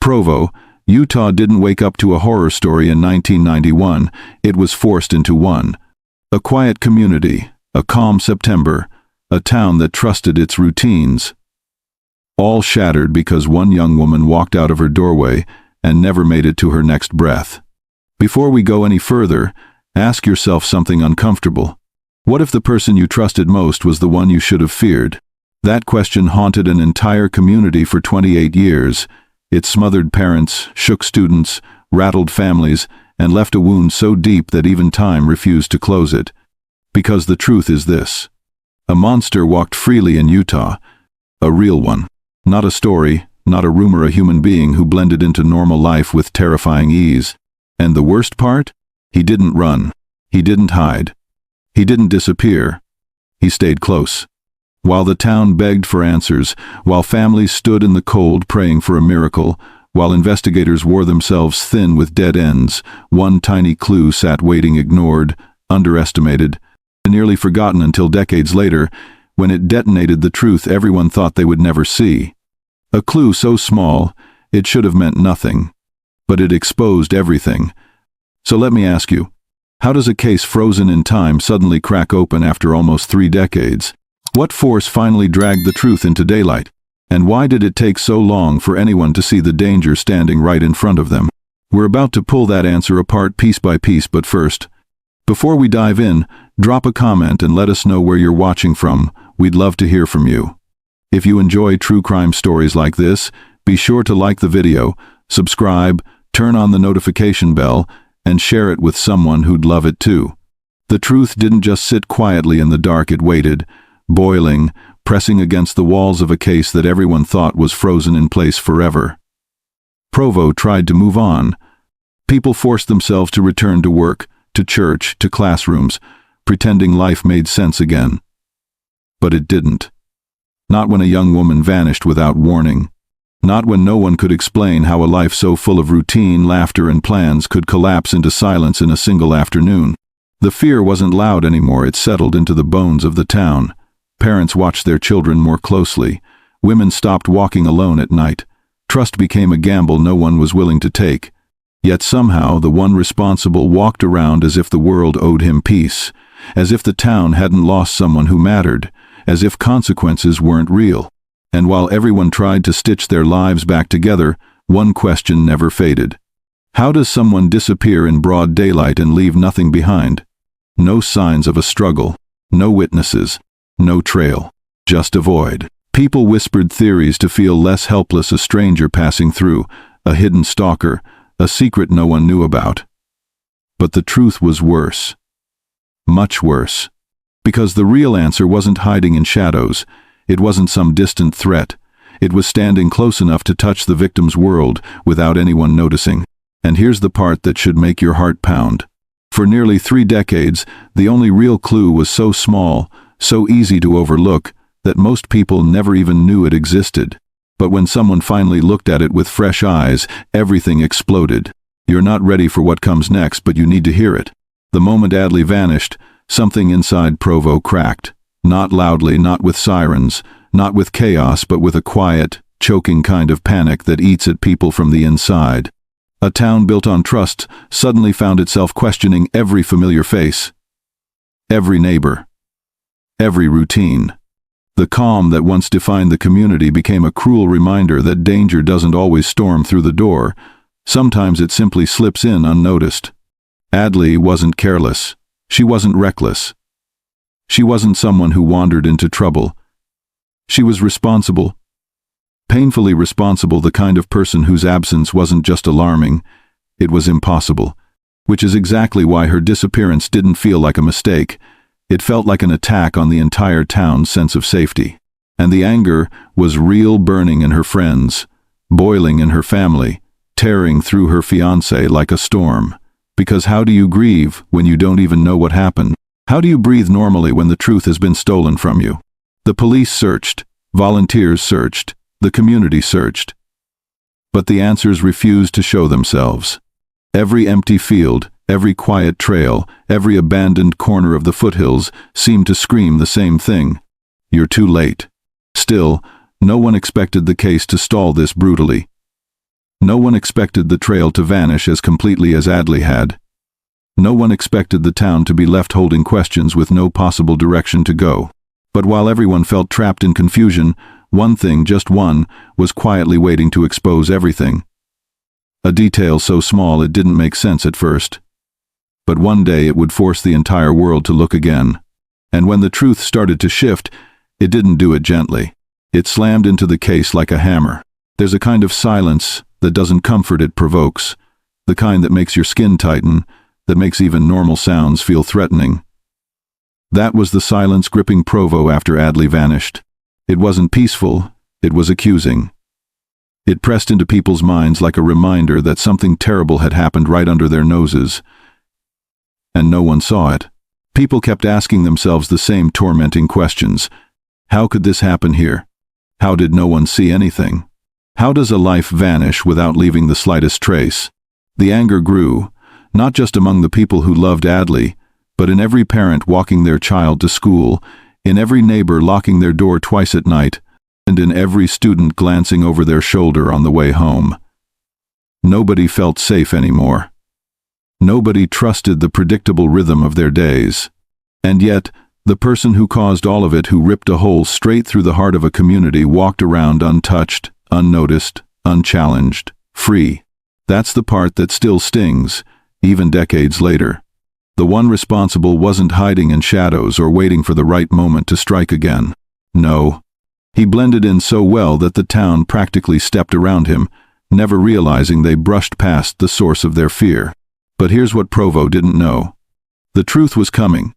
Provo, Utah didn't wake up to a horror story in 1991, it was forced into one. A quiet community, a calm September, a town that trusted its routines. All shattered because one young woman walked out of her doorway and never made it to her next breath. Before we go any further, ask yourself something uncomfortable. What if the person you trusted most was the one you should have feared? That question haunted an entire community for 28 years. It smothered parents, shook students, rattled families, and left a wound so deep that even time refused to close it. Because the truth is this. A monster walked freely in Utah. A real one. Not a story, not a rumor, a human being who blended into normal life with terrifying ease. And the worst part? He didn't run. He didn't hide. He didn't disappear. He stayed close. While the town begged for answers, while families stood in the cold praying for a miracle, while investigators wore themselves thin with dead ends, one tiny clue sat waiting, ignored, underestimated, and nearly forgotten until decades later, when it detonated the truth everyone thought they would never see. A clue so small, it should have meant nothing. But it exposed everything. So let me ask you, how does a case frozen in time suddenly crack open after almost 3 decades? What force finally dragged the truth into daylight? And why did it take so long for anyone to see the danger standing right in front of them? We're about to pull that answer apart piece by piece, but first, before we dive in, drop a comment and let us know where you're watching from. We'd love to hear from you. If you enjoy true crime stories like this, be sure to like the video, subscribe, turn on the notification bell, and share it with someone who'd love it too. The truth didn't just sit quietly in the dark, it waited, boiling, pressing against the walls of a case that everyone thought was frozen in place forever. Provo tried to move on. People forced themselves to return to work, to church, to classrooms, pretending life made sense again. But it didn't. Not when a young woman vanished without warning. Not when no one could explain how a life so full of routine, laughter, and plans could collapse into silence in a single afternoon. The fear wasn't loud anymore, it settled into the bones of the town. Parents watched their children more closely. Women stopped walking alone at night. Trust became a gamble no one was willing to take. Yet somehow the one responsible walked around as if the world owed him peace, as if the town hadn't lost someone who mattered, as if consequences weren't real. And while everyone tried to stitch their lives back together, one question never faded. How does someone disappear in broad daylight and leave nothing behind? No signs of a struggle, no witnesses, no trail, just a void. People whispered theories to feel less helpless, a stranger passing through, a hidden stalker, a secret no one knew about. But the truth was worse. Much worse. Because the real answer wasn't hiding in shadows. It wasn't some distant threat. It was standing close enough to touch the victim's world without anyone noticing. And here's the part that should make your heart pound. For nearly 3 decades, the only real clue was so small, so easy to overlook, that most people never even knew it existed. But when someone finally looked at it with fresh eyes, everything exploded. You're not ready for what comes next, but you need to hear it. The moment Adley vanished, something inside Provo cracked. Not loudly, not with sirens, not with chaos, but with a quiet, choking kind of panic that eats at people from the inside. A town built on trust suddenly found itself questioning every familiar face, every neighbor, every routine. The calm that once defined the community became a cruel reminder that danger doesn't always storm through the door. Sometimes it simply slips in unnoticed. Adley wasn't careless. She wasn't reckless. She wasn't someone who wandered into trouble. She was responsible. Painfully responsible, the kind of person whose absence wasn't just alarming, it was impossible. Which is exactly why her disappearance didn't feel like a mistake. It felt like an attack on the entire town's sense of safety. And the anger was real, burning in her friends, boiling in her family, tearing through her fiancé like a storm. Because how do you grieve when you don't even know what happened? How do you breathe normally when the truth has been stolen from you? The police searched, volunteers searched, the community searched. But the answers refused to show themselves. Every empty field, every quiet trail, every abandoned corner of the foothills seemed to scream the same thing. You're too late. Still, no one expected the case to stall this brutally. No one expected the trail to vanish as completely as Adley had. No one expected the town to be left holding questions with no possible direction to go. But while everyone felt trapped in confusion, one thing, just one, was quietly waiting to expose everything. A detail so small it didn't make sense at first. But one day it would force the entire world to look again. And when the truth started to shift, it didn't do it gently. It slammed into the case like a hammer. There's a kind of silence that doesn't comfort, it provokes. The kind that makes your skin tighten, that makes even normal sounds feel threatening. That was the silence gripping Provo after Adley vanished. It wasn't peaceful, it was accusing. It pressed into people's minds like a reminder that something terrible had happened right under their noses. And no one saw it. People kept asking themselves the same tormenting questions. How could this happen here? How did no one see anything? How does a life vanish without leaving the slightest trace? The anger grew, not just among the people who loved Adley, but in every parent walking their child to school, in every neighbor locking their door twice at night, and in every student glancing over their shoulder on the way home. Nobody felt safe anymore. Nobody trusted the predictable rhythm of their days. And yet, the person who caused all of it, who ripped a hole straight through the heart of a community, walked around untouched, unnoticed, unchallenged, free. That's the part that still stings, even decades later. The one responsible wasn't hiding in shadows or waiting for the right moment to strike again. No. He blended in so well that the town practically stepped around him, never realizing they brushed past the source of their fear. But here's what Provo didn't know. The truth was coming.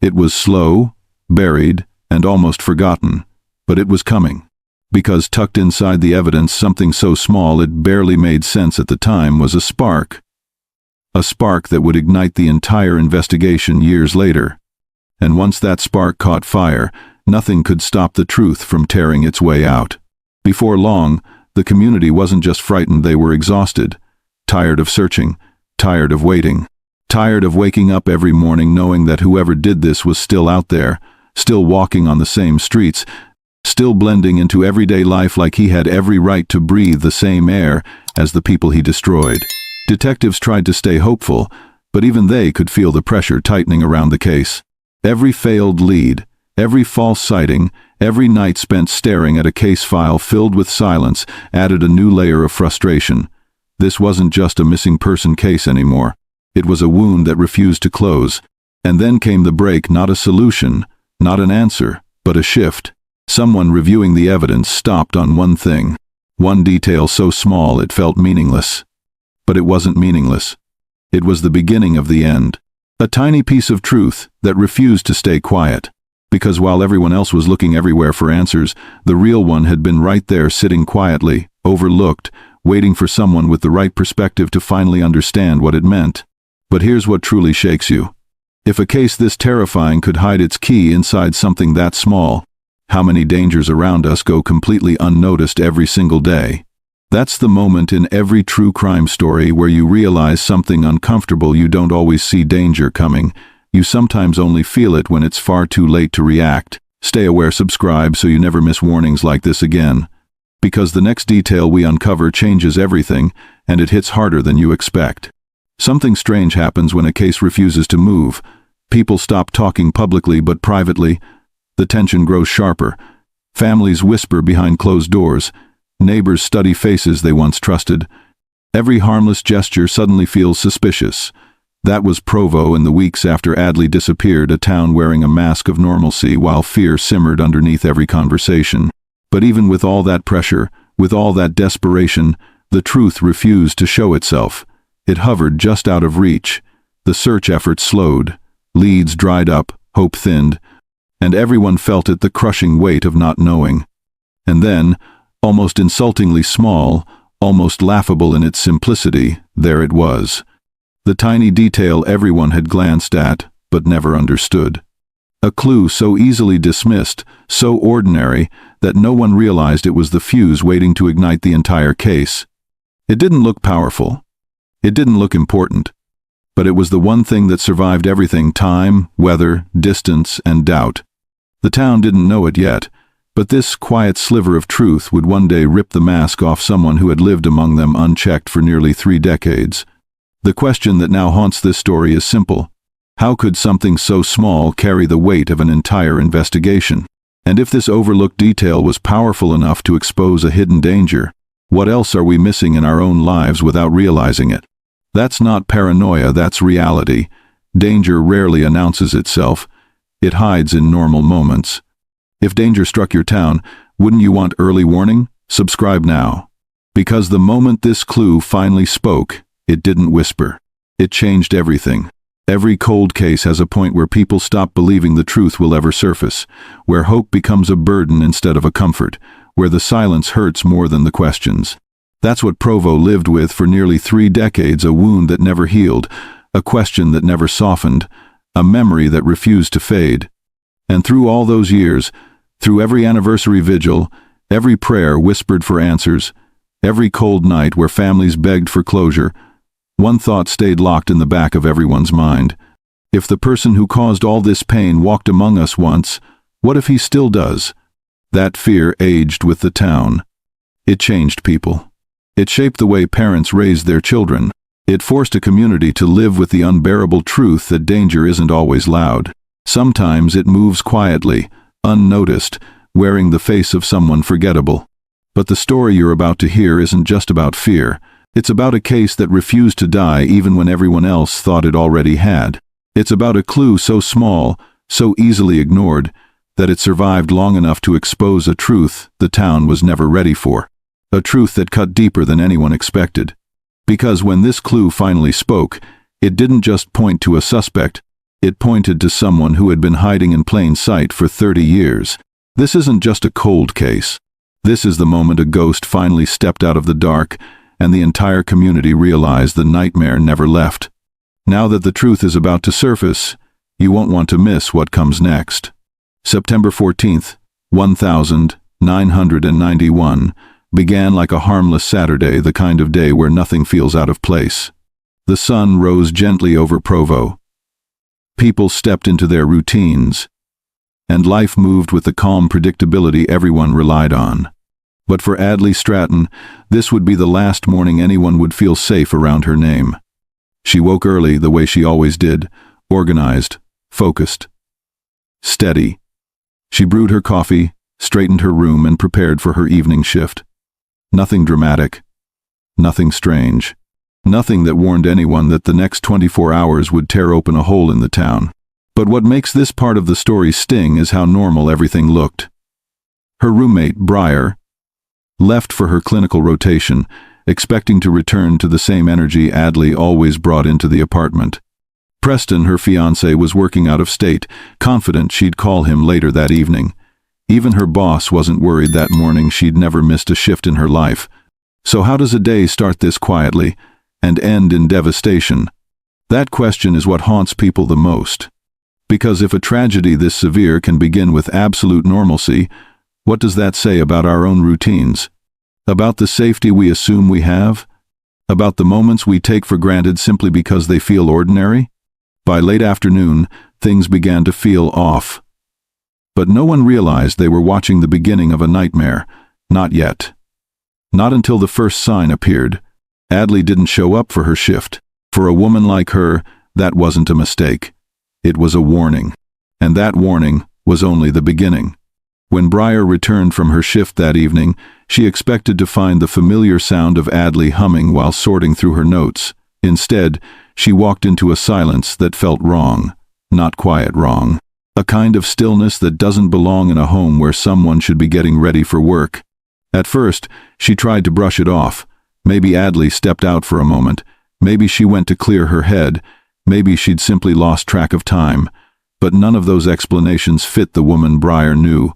It was slow, buried, and almost forgotten, but it was coming. Because tucked inside the evidence, something so small it barely made sense at the time, was a spark. A spark that would ignite the entire investigation years later. And once that spark caught fire, nothing could stop the truth from tearing its way out. Before long, the community wasn't just frightened, they were exhausted, tired of searching, tired of waiting, tired of waking up every morning knowing that whoever did this was still out there, still walking on the same streets, still blending into everyday life like he had every right to breathe the same air as the people he destroyed. Detectives tried to stay hopeful, but even they could feel the pressure tightening around the case. Every failed lead, every false sighting, every night spent staring at a case file filled with silence added a new layer of frustration. This wasn't just a missing person case anymore. It was a wound that refused to close. And then came the break, not a solution, not an answer, but a shift. Someone reviewing the evidence stopped on one thing. One detail so small it felt meaningless. But it wasn't meaningless. It was the beginning of the end. A tiny piece of truth that refused to stay quiet. Because while everyone else was looking everywhere for answers, the real one had been right there, sitting quietly, overlooked, waiting for someone with the right perspective to finally understand what it meant. But here's what truly shakes you. If a case this terrifying could hide its key inside something that small, how many dangers around us go completely unnoticed every single day? That's the moment in every true crime story where you realize something uncomfortable. You don't always see danger coming. You sometimes only feel it when it's far too late to react. Stay aware, subscribe so you never miss warnings like this again. Because the next detail we uncover changes everything, and it hits harder than you expect. Something strange happens when a case refuses to move. People stop talking publicly, but privately, the tension grows sharper. Families whisper behind closed doors. Neighbors study faces they once trusted. Every harmless gesture suddenly feels suspicious. That was Provo in the weeks after Adley disappeared, a town wearing a mask of normalcy while fear simmered underneath every conversation. But even with all that pressure, with all that desperation, the truth refused to show itself. It hovered just out of reach. The search effort slowed. Leads dried up, hope thinned, and everyone felt it, the crushing weight of not knowing. And then, almost insultingly small, almost laughable in its simplicity, there it was. The tiny detail everyone had glanced at, but never understood. A clue so easily dismissed, so ordinary, that no one realized it was the fuse waiting to ignite the entire case. It didn't look powerful. It didn't look important. But it was the one thing that survived everything: time, weather, distance, and doubt. The town didn't know it yet, But this quiet sliver of truth would one day rip the mask off someone who had lived among them unchecked for nearly 3 decades. The question that now haunts this story is simple. How could something so small carry the weight of an entire investigation? And if this overlooked detail was powerful enough to expose a hidden danger, what else are we missing in our own lives without realizing it? That's not paranoia, that's reality. Danger rarely announces itself. It hides in normal moments. If danger struck your town, wouldn't you want early warning? Subscribe now. Because the moment this clue finally spoke, it didn't whisper. It changed everything. Every cold case has a point where people stop believing the truth will ever surface, where hope becomes a burden instead of a comfort, where the silence hurts more than the questions. That's what Provo lived with for nearly 3 decades, a wound that never healed, a question that never softened, a memory that refused to fade. And through all those years, through every anniversary vigil, every prayer whispered for answers, every cold night where families begged for closure, one thought stayed locked in the back of everyone's mind. If the person who caused all this pain walked among us once, what if he still does? That fear aged with the town. It changed people. It shaped the way parents raised their children. It forced a community to live with the unbearable truth that danger isn't always loud. Sometimes it moves quietly, unnoticed, wearing the face of someone forgettable. But the story you're about to hear isn't just about fear. It's about a case that refused to die even when everyone else thought it already had. It's about a clue so small, so easily ignored, that it survived long enough to expose a truth the town was never ready for. A truth that cut deeper than anyone expected. Because when this clue finally spoke, it didn't just point to a suspect, it pointed to someone who had been hiding in plain sight for 30 years. This isn't just a cold case. This is the moment a ghost finally stepped out of the dark, and the entire community realized the nightmare never left. Now that the truth is about to surface, you won't want to miss what comes next. September 14th, 1991, began like a harmless Saturday, the kind of day where nothing feels out of place. The sun rose gently over Provo. People stepped into their routines, and life moved with the calm predictability everyone relied on. But for Adley Stratton, this would be the last morning anyone would feel safe around her name. She woke early the way she always did, organized, focused, steady. She brewed her coffee, straightened her room, and prepared for her evening shift. Nothing dramatic, nothing strange, nothing that warned anyone that the next 24 hours would tear open a hole in the town. But what makes this part of the story sting is how normal everything looked. Her roommate, Briar, left for her clinical rotation, expecting to return to the same energy Adley always brought into the apartment. Preston, her fiancé, was working out of state, confident she'd call him later that evening. Even her boss wasn't worried that morning. She'd never missed a shift in her life. So how does a day start this quietly and end in devastation? That question is what haunts people the most. Because if a tragedy this severe can begin with absolute normalcy, what does that say about our own routines? About the safety we assume we have? About the moments we take for granted simply because they feel ordinary? By late afternoon, things began to feel off. But no one realized they were watching the beginning of a nightmare. Not yet. Not until the first sign appeared. Adley didn't show up for her shift. For a woman like her, that wasn't a mistake. It was a warning. And that warning was only the beginning. When Briar returned from her shift that evening, she expected to find the familiar sound of Adley humming while sorting through her notes. Instead, she walked into a silence that felt wrong, not quiet wrong. A kind of stillness that doesn't belong in a home where someone should be getting ready for work. At first, she tried to brush it off. Maybe Adley stepped out for a moment. Maybe she went to clear her head. Maybe she'd simply lost track of time. But none of those explanations fit the woman Briar knew.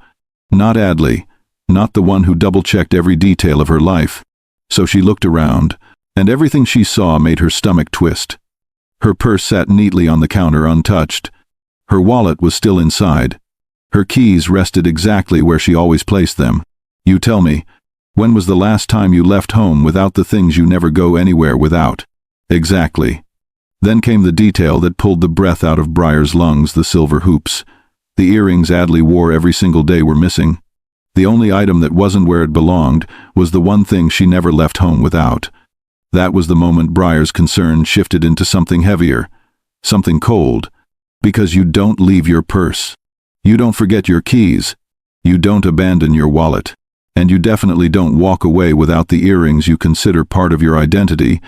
Not Adley, not the one who double-checked every detail of her life. So she looked around, and everything she saw made her stomach twist. Her purse sat neatly on the counter untouched. Her wallet was still inside. Her keys rested exactly where she always placed them. You tell me, when was the last time you left home without the things you never go anywhere without? Exactly. Then came the detail that pulled the breath out of Briar's lungs, the silver hoops. The earrings Adley wore every single day were missing. The only item that wasn't where it belonged was the one thing she never left home without. That was the moment Briar's concern shifted into something heavier, something cold. Because you don't leave your purse. You don't forget your keys. You don't abandon your wallet. And you definitely don't walk away without the earrings you consider part of your identity,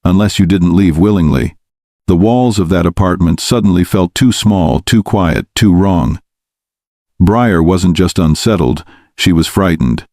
unless you didn't leave willingly. The walls of that apartment suddenly felt too small, too quiet, too wrong. Briar wasn't just unsettled, she was frightened.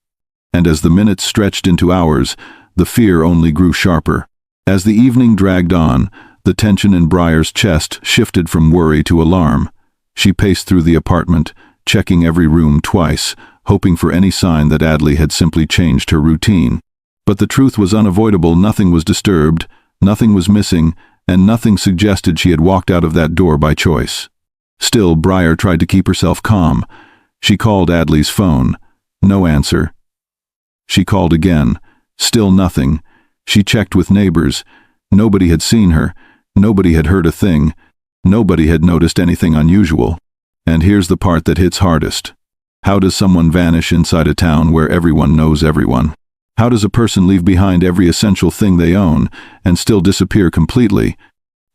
And as the minutes stretched into hours, the fear only grew sharper. As the evening dragged on, the tension in Briar's chest shifted from worry to alarm. She paced through the apartment, checking every room twice, hoping for any sign that Adley had simply changed her routine. But the truth was unavoidable. Nothing was disturbed, nothing was missing, and nothing suggested she had walked out of that door by choice. Still, Briar tried to keep herself calm. She called Adley's phone. No answer. She called again. Still nothing. She checked with neighbors. Nobody had seen her. Nobody had heard a thing. Nobody had noticed anything unusual. And here's the part that hits hardest. How does someone vanish inside a town where everyone knows everyone? How does a person leave behind every essential thing they own and still disappear completely?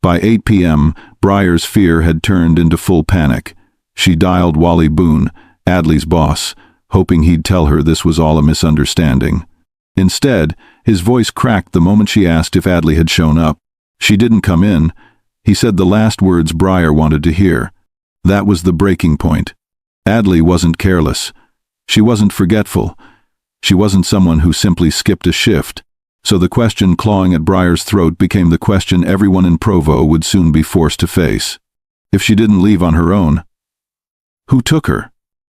By 8 p.m., Briar's fear had turned into full panic. She dialed Wally Boone, Adley's boss, hoping he'd tell her this was all a misunderstanding. Instead, his voice cracked the moment she asked if Adley had shown up. She didn't come in. He said the last words Briar wanted to hear. That was the breaking point. Adley wasn't careless. She wasn't forgetful. She wasn't someone who simply skipped a shift. So the question clawing at Briar's throat became the question everyone in Provo would soon be forced to face. If she didn't leave on her own, who took her?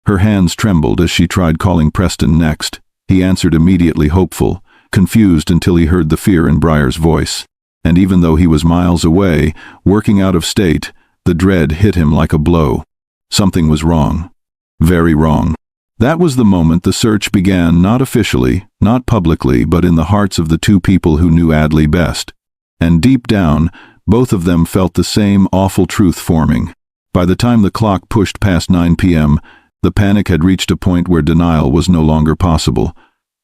Her hands trembled as she tried calling Preston next. He answered immediately, hopeful, confused until he heard the fear in Briar's voice. And even though he was miles away, working out of state, the dread hit him like a blow. Something was wrong. Very wrong. That was the moment the search began, not officially, not publicly, but in the hearts of the two people who knew Adley best. And deep down, both of them felt the same awful truth forming. By the time the clock pushed past 9 p.m., the panic had reached a point where denial was no longer possible.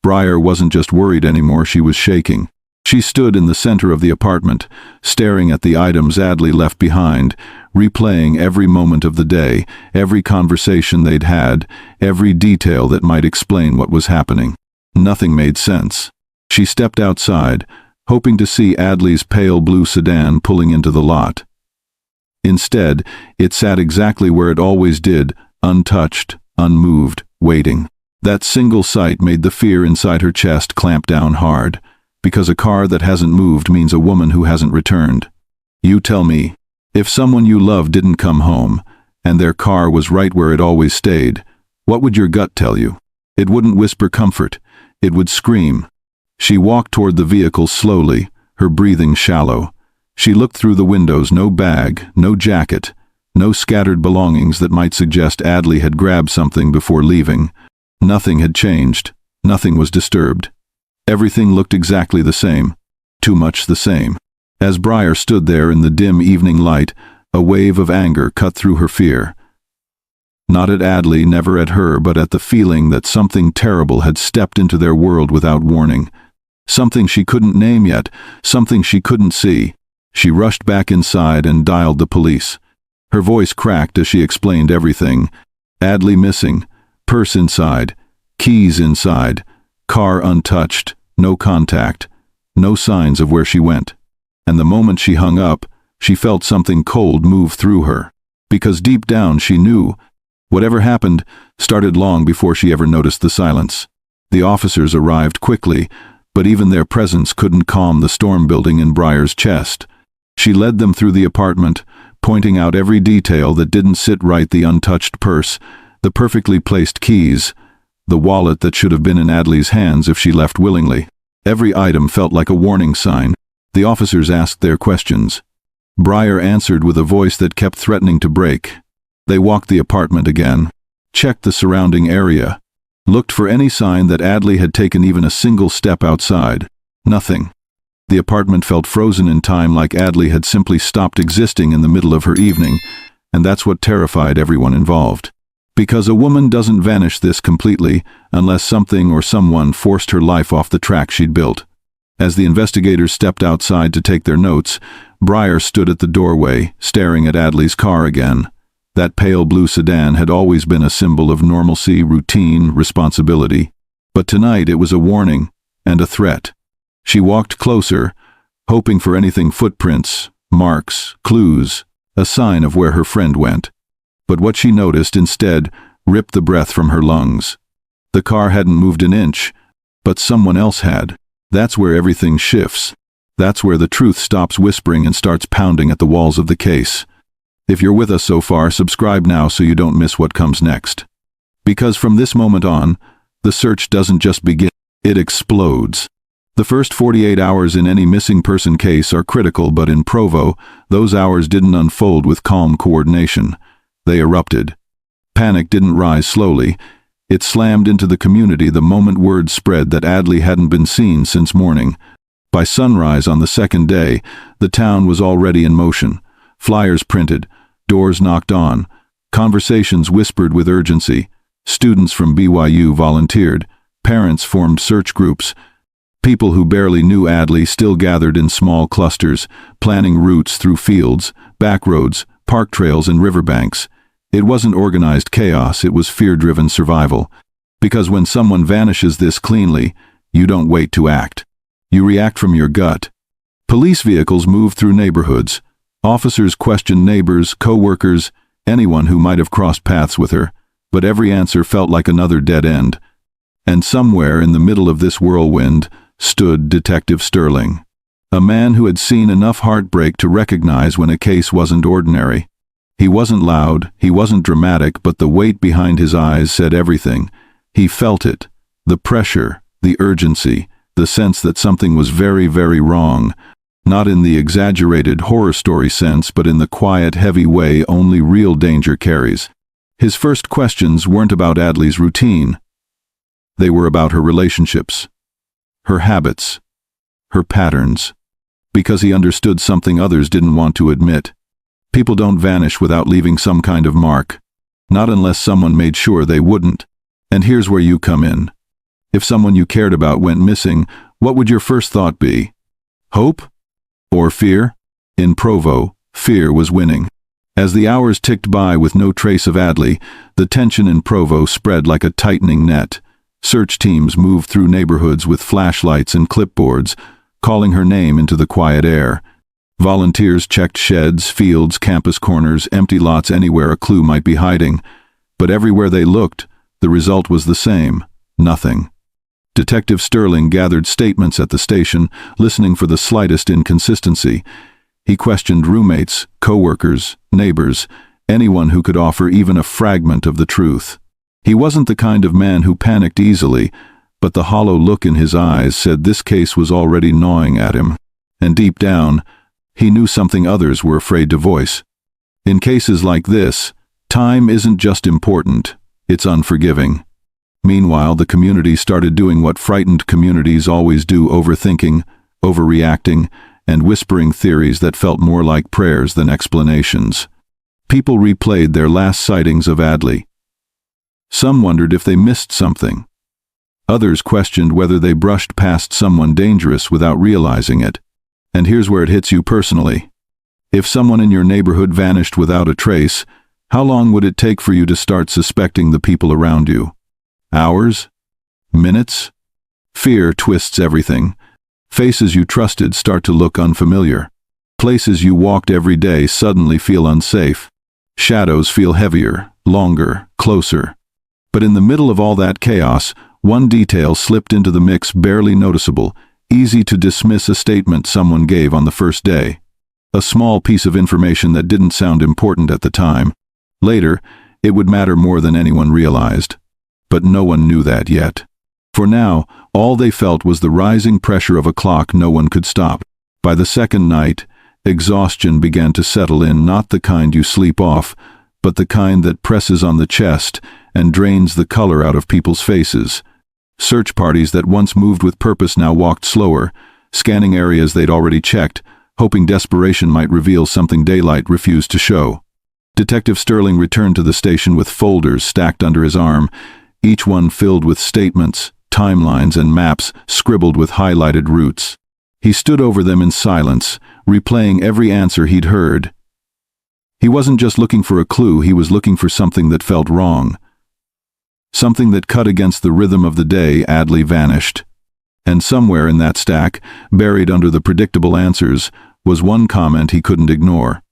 Briar wasn't just worried anymore, she was shaking. She stood in the center of the apartment, staring at the items Adley left behind, replaying every moment of the day, every conversation they'd had, every detail that might explain what was happening. Nothing made sense. She stepped outside, hoping to see Adley's pale blue sedan pulling into the lot. Instead, it sat exactly where it always did, untouched, unmoved, waiting. That single sight made the fear inside her chest clamp down hard. Because a car that hasn't moved means a woman who hasn't returned. You tell me, if someone you love didn't come home, and their car was right where it always stayed, what would your gut tell you? It wouldn't whisper comfort, it would scream. She walked toward the vehicle slowly, her breathing shallow. She looked through the windows, no bag, no jacket, no scattered belongings that might suggest Adley had grabbed something before leaving. Nothing had changed, nothing was disturbed. Everything looked exactly the same, too much the same. As Briar stood there in the dim evening light, a wave of anger cut through her fear. Not at Adley, never at her, but at the feeling that something terrible had stepped into their world without warning. Something she couldn't name yet, something she couldn't see. She rushed back inside and dialed the police. Her voice cracked as she explained everything. Adley missing, purse inside, keys inside, car untouched, no contact, no signs of where she went. And the moment she hung up, she felt something cold move through her. Because deep down she knew, whatever happened started long before she ever noticed the silence. The officers arrived quickly, but even their presence couldn't calm the storm building in Briar's chest. She led them through the apartment, pointing out every detail that didn't sit right: the untouched purse, the perfectly placed keys, the wallet that should have been in Adley's hands if she left willingly. Every item felt like a warning sign. The officers asked their questions. Briar answered with a voice that kept threatening to break. They walked the apartment again, checked the surrounding area, looked for any sign that Adley had taken even a single step outside. Nothing. The apartment felt frozen in time, like Adley had simply stopped existing in the middle of her evening, and that's what terrified everyone involved. Because a woman doesn't vanish this completely unless something or someone forced her life off the track she'd built. As the investigators stepped outside to take their notes, Breyer stood at the doorway, staring at Adley's car again. That pale blue sedan had always been a symbol of normalcy, routine, responsibility. But tonight it was a warning and a threat. She walked closer, hoping for anything: footprints, marks, clues, a sign of where her friend went. But what she noticed instead ripped the breath from her lungs. The car hadn't moved an inch, but someone else had. That's where everything shifts. That's where the truth stops whispering and starts pounding at the walls of the case. If you're with us so far, subscribe now so you don't miss what comes next. Because from this moment on, the search doesn't just begin, it explodes. The first 48 hours in any missing person case are critical, but in Provo, those hours didn't unfold with calm coordination. They erupted. Panic didn't rise slowly. It slammed into the community the moment word spread that Adley hadn't been seen since morning. By sunrise on the second day, the town was already in motion. Flyers printed, doors knocked on, conversations whispered with urgency. Students from BYU volunteered, parents formed search groups. People who barely knew Adley still gathered in small clusters, planning routes through fields, back roads, park trails, and riverbanks. It wasn't organized chaos, it was fear-driven survival. Because when someone vanishes this cleanly, you don't wait to act. You react from your gut. Police vehicles moved through neighborhoods. Officers questioned neighbors, co-workers, anyone who might have crossed paths with her, but every answer felt like another dead end. And somewhere in the middle of this whirlwind stood Detective Sterling, a man who had seen enough heartbreak to recognize when a case wasn't ordinary. He wasn't loud, he wasn't dramatic, but the weight behind his eyes said everything. He felt it, the pressure, the urgency, the sense that something was very, very wrong. Not in the exaggerated horror story sense, but in the quiet, heavy way only real danger carries. His first questions weren't about Adley's routine. They were about her relationships, her habits, her patterns. Because he understood something others didn't want to admit. People don't vanish without leaving some kind of mark. Not unless someone made sure they wouldn't. And here's where you come in. If someone you cared about went missing, what would your first thought be? Hope? Or fear? In Provo, fear was winning. As the hours ticked by with no trace of Adley, the tension in Provo spread like a tightening net. Search teams moved through neighborhoods with flashlights and clipboards, calling her name into the quiet air. Volunteers checked sheds, fields, campus corners, empty lots, anywhere a clue might be hiding. But everywhere they looked, the result was the same: nothing. Detective Sterling gathered statements at the station, listening for the slightest inconsistency. He questioned roommates, co-workers, neighbors, anyone who could offer even a fragment of the truth. He wasn't the kind of man who panicked easily, but the hollow look in his eyes said this case was already gnawing at him. And deep down, he knew something others were afraid to voice. In cases like this, time isn't just important, it's unforgiving. Meanwhile, the community started doing what frightened communities always do: overthinking, overreacting, and whispering theories that felt more like prayers than explanations. People replayed their last sightings of Adley. Some wondered if they missed something. Others questioned whether they brushed past someone dangerous without realizing it. And here's where it hits you personally. If someone in your neighborhood vanished without a trace, how long would it take for you to start suspecting the people around you? Hours? Minutes? Fear twists everything. Faces you trusted start to look unfamiliar. Places you walked every day suddenly feel unsafe. Shadows feel heavier, longer, closer. But in the middle of all that chaos, one detail slipped into the mix, barely noticeable, easy to dismiss: a statement someone gave on the first day. A small piece of information that didn't sound important at the time. Later, it would matter more than anyone realized. But no one knew that yet. For now, all they felt was the rising pressure of a clock no one could stop. By the second night, exhaustion began to settle in, not the kind you sleep off, but the kind that presses on the chest and drains the color out of people's faces. Search parties that once moved with purpose now walked slower, scanning areas they'd already checked, hoping desperation might reveal something daylight refused to show. Detective Sterling returned to the station with folders stacked under his arm, each one filled with statements, timelines, and maps scribbled with highlighted routes. He stood over them in silence, replaying every answer he'd heard. He wasn't just looking for a clue, he was looking for something that felt wrong. Something that cut against the rhythm of the day. Adley vanished. And somewhere in that stack, buried under the predictable answers, was one comment he couldn't ignore.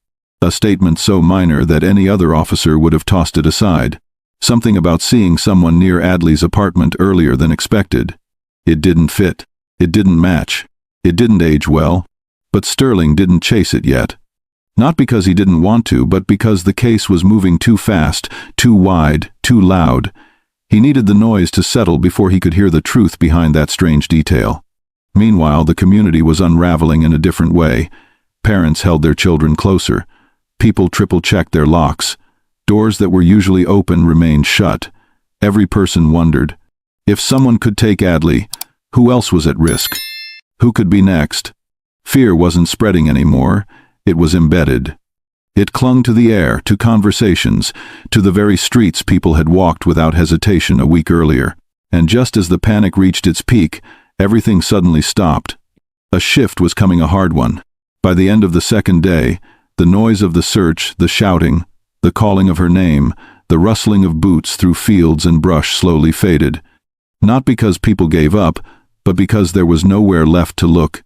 A statement so minor that any other officer would have tossed it aside. Something about seeing someone near Adley's apartment earlier than expected. It didn't fit. It didn't match. It didn't age well. But Sterling didn't chase it yet. Not because he didn't want to, but because the case was moving too fast, too wide, too loud. He needed the noise to settle before he could hear the truth behind that strange detail. Meanwhile, the community was unraveling in a different way. Parents held their children closer. People triple-checked their locks. Doors that were usually open remained shut. Every person wondered, if someone could take Adley, who else was at risk? Who could be next? Fear wasn't spreading anymore. It was embedded. It clung to the air, to conversations, to the very streets people had walked without hesitation a week earlier. And just as the panic reached its peak, everything suddenly stopped. A shift was coming, a hard one. By the end of the second day, the noise of the search, the shouting, the calling of her name, the rustling of boots through fields and brush slowly faded. Not because people gave up, but because there was nowhere left to look.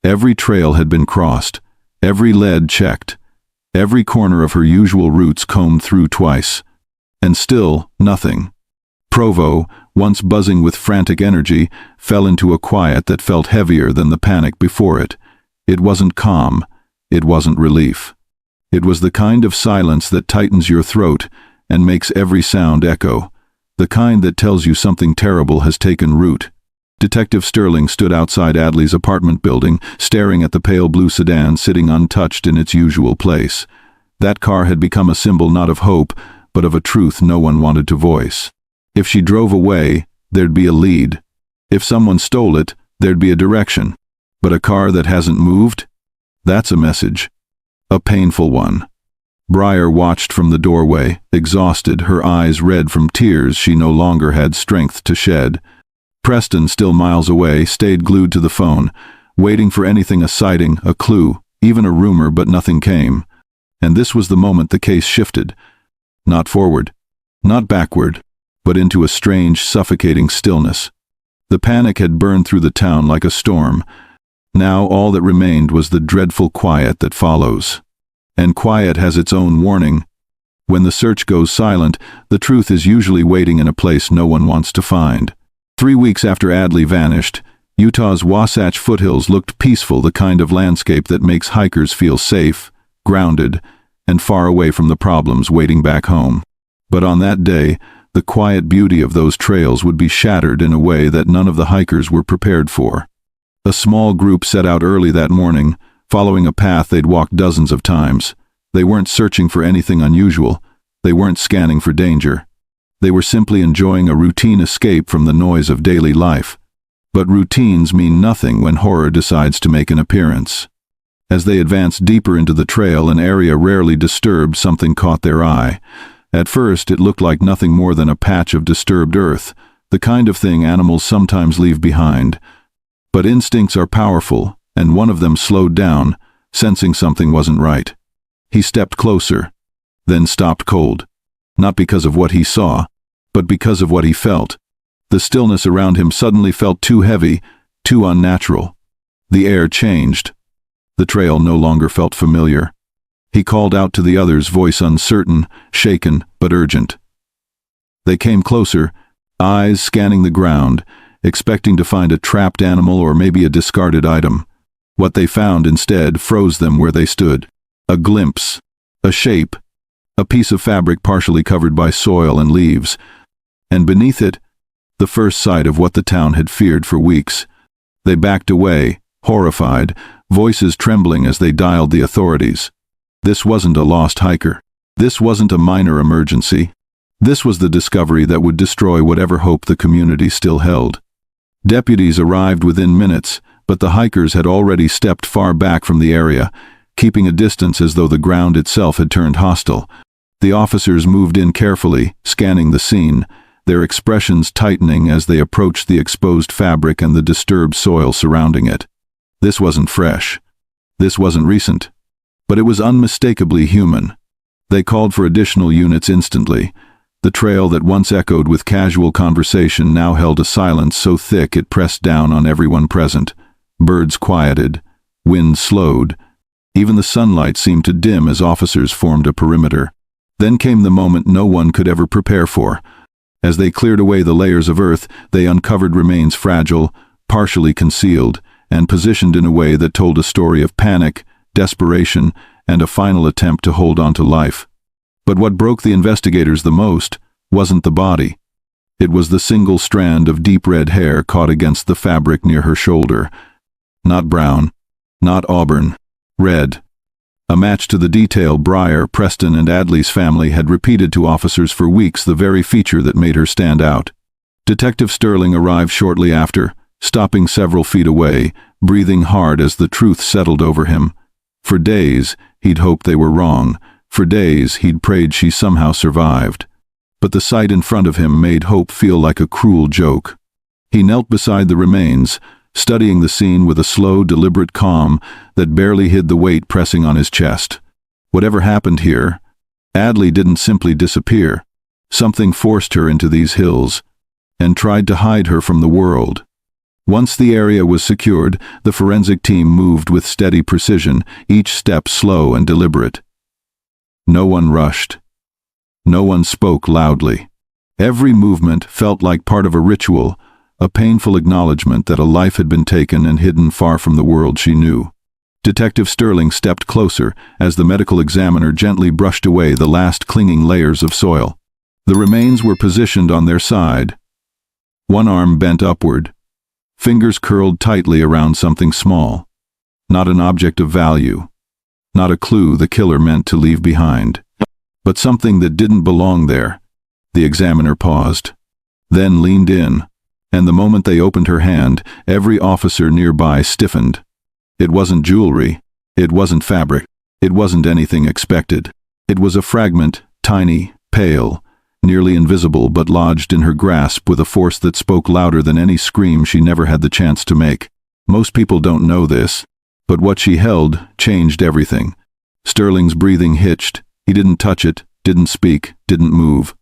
Every trail had been crossed, every lead checked, every corner of her usual routes combed through twice. And still, nothing. Provo, once buzzing with frantic energy, fell into a quiet that felt heavier than the panic before it. It wasn't calm. It wasn't relief. It was the kind of silence that tightens your throat and makes every sound echo. The kind that tells you something terrible has taken root. Detective Sterling stood outside Adley's apartment building, staring at the pale blue sedan sitting untouched in its usual place. That car had become a symbol not of hope, but of a truth no one wanted to voice. If she drove away, there'd be a lead. If someone stole it, there'd be a direction. But a car that hasn't moved? That's a message. A painful one. Briar watched from the doorway, exhausted, her eyes red from tears she no longer had strength to shed. Preston, still miles away, stayed glued to the phone, waiting for anything, a sighting, a clue, even a rumor, but nothing came. And this was the moment the case shifted. Not forward, not backward, but into a strange, suffocating stillness. The panic had burned through the town like a storm. Now all that remained was the dreadful quiet that follows. And quiet has its own warning. When the search goes silent, the truth is usually waiting in a place no one wants to find. 3 weeks after Adley vanished, Utah's Wasatch foothills looked peaceful, the kind of landscape that makes hikers feel safe, grounded, and far away from the problems waiting back home. But on that day, the quiet beauty of those trails would be shattered in a way that none of the hikers were prepared for. A small group set out early that morning, following a path they'd walked dozens of times. They weren't searching for anything unusual. They weren't scanning for danger. They were simply enjoying a routine escape from the noise of daily life. But routines mean nothing when horror decides to make an appearance. As they advanced deeper into the trail, an area rarely disturbed, something caught their eye. At first, it looked like nothing more than a patch of disturbed earth, the kind of thing animals sometimes leave behind. But instincts are powerful, and one of them slowed down, sensing something wasn't right. He stepped closer, then stopped cold. Not because of what he saw, but because of what he felt. The stillness around him suddenly felt too heavy, too unnatural. The air changed. The trail no longer felt familiar. He called out to the others, voice uncertain, shaken, but urgent. They came closer, eyes scanning the ground, expecting to find a trapped animal or maybe a discarded item. What they found instead froze them where they stood. A glimpse, a shape, a piece of fabric partially covered by soil and leaves. And beneath it, the first sight of what the town had feared for weeks. They backed away, horrified, voices trembling as they dialed the authorities. This wasn't a lost hiker. This wasn't a minor emergency. This was the discovery that would destroy whatever hope the community still held. Deputies arrived within minutes, but the hikers had already stepped far back from the area, keeping a distance as though the ground itself had turned hostile. The officers moved in carefully, scanning the scene, their expressions tightening as they approached the exposed fabric and the disturbed soil surrounding it. This wasn't fresh. This wasn't recent. But it was unmistakably human. They called for additional units instantly. The trail that once echoed with casual conversation now held a silence so thick it pressed down on everyone present. Birds quieted. Wind slowed. Even the sunlight seemed to dim as officers formed a perimeter. Then came the moment no one could ever prepare for. As they cleared away the layers of earth, they uncovered remains fragile, partially concealed, and positioned in a way that told a story of panic, desperation, and a final attempt to hold on to life. But what broke the investigators the most wasn't the body. It was the single strand of deep red hair caught against the fabric near her shoulder. Not brown, not auburn, red. A match to the detail Breyer, Preston, and Adley's family had repeated to officers for weeks, the very feature that made her stand out. Detective Sterling arrived shortly after, stopping several feet away, breathing hard as the truth settled over him. For days, he'd hoped they were wrong. For days, he'd prayed she somehow survived. But the sight in front of him made hope feel like a cruel joke. He knelt beside the remains, studying the scene with a slow, deliberate calm that barely hid the weight pressing on his chest. Whatever happened here, Adley didn't simply disappear. Something forced her into these hills and tried to hide her from the world. Once the area was secured, the forensic team moved with steady precision, each step slow and deliberate. No one rushed. No one spoke loudly. Every movement felt like part of a ritual, a painful acknowledgement that a life had been taken and hidden far from the world she knew. Detective Sterling stepped closer as the medical examiner gently brushed away the last clinging layers of soil. The remains were positioned on their side. One arm bent upward, fingers curled tightly around something small. Not an object of value. Not a clue the killer meant to leave behind. But something that didn't belong there. The examiner paused, then leaned in, and the moment they opened her hand, every officer nearby stiffened. It wasn't jewelry. It wasn't fabric. It wasn't anything expected. It was a fragment, tiny, pale, nearly invisible, but lodged in her grasp with a force that spoke louder than any scream she never had the chance to make. Most people don't know this, but what she held changed everything. Sterling's breathing hitched. He didn't touch it, didn't speak, didn't move.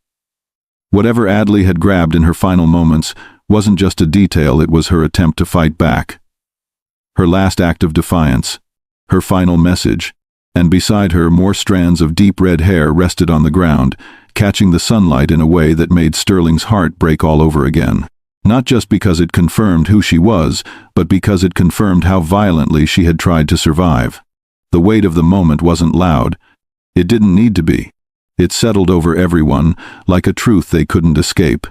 Whatever Adley had grabbed in her final moments wasn't just a detail, it was her attempt to fight back. Her last act of defiance. Her final message. And beside her, more strands of deep red hair rested on the ground, catching the sunlight in a way that made Sterling's heart break all over again. Not just because it confirmed who she was, but because it confirmed how violently she had tried to survive. The weight of the moment wasn't loud. It didn't need to be. It settled over everyone, like a truth they couldn't escape.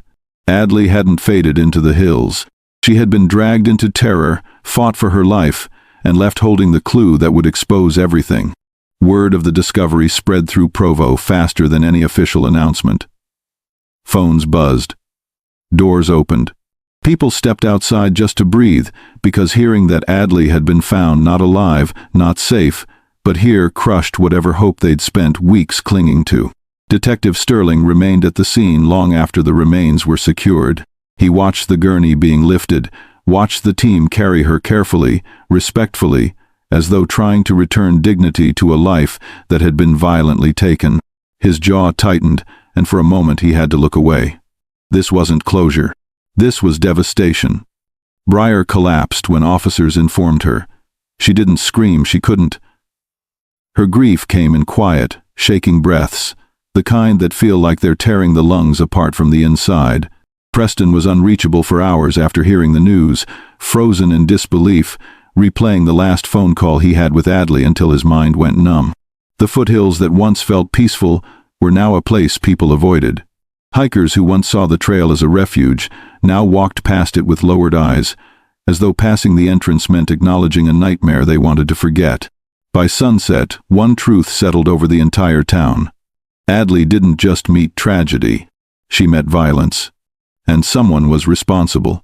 Adley hadn't faded into the hills. She had been dragged into terror, fought for her life, and left holding the clue that would expose everything. Word of the discovery spread through Provo faster than any official announcement. Phones buzzed. Doors opened. People stepped outside just to breathe, because hearing that Adley had been found not alive, not safe, but here crushed whatever hope they'd spent weeks clinging to. Detective Sterling remained at the scene long after the remains were secured. He watched the gurney being lifted, watched the team carry her carefully, respectfully, as though trying to return dignity to a life that had been violently taken. His jaw tightened, and for a moment he had to look away. This wasn't closure. This was devastation. Breyer collapsed when officers informed her. She didn't scream, she couldn't. Her grief came in quiet, shaking breaths, the kind that feel like they're tearing the lungs apart from the inside. Preston was unreachable for hours after hearing the news, frozen in disbelief, replaying the last phone call he had with Adley until his mind went numb. The foothills that once felt peaceful were now a place people avoided. Hikers who once saw the trail as a refuge now walked past it with lowered eyes, as though passing the entrance meant acknowledging a nightmare they wanted to forget. By sunset, one truth settled over the entire town. Adley didn't just meet tragedy. She met violence. And someone was responsible.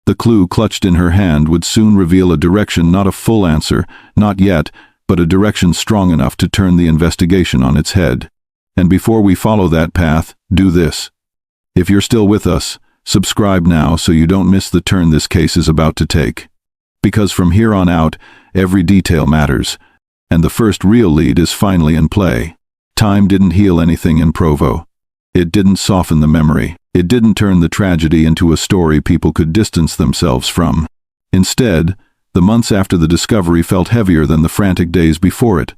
The clue clutched in her hand would soon reveal a direction, not a full answer, not yet, but a direction strong enough to turn the investigation on its head. And before we follow that path, do this. If you're still with us, subscribe now so you don't miss the turn this case is about to take. Because from here on out, every detail matters, and the first real lead is finally in play. Time didn't heal anything in Provo. It didn't soften the memory. It didn't turn the tragedy into a story people could distance themselves from. Instead, the months after the discovery felt heavier than the frantic days before it.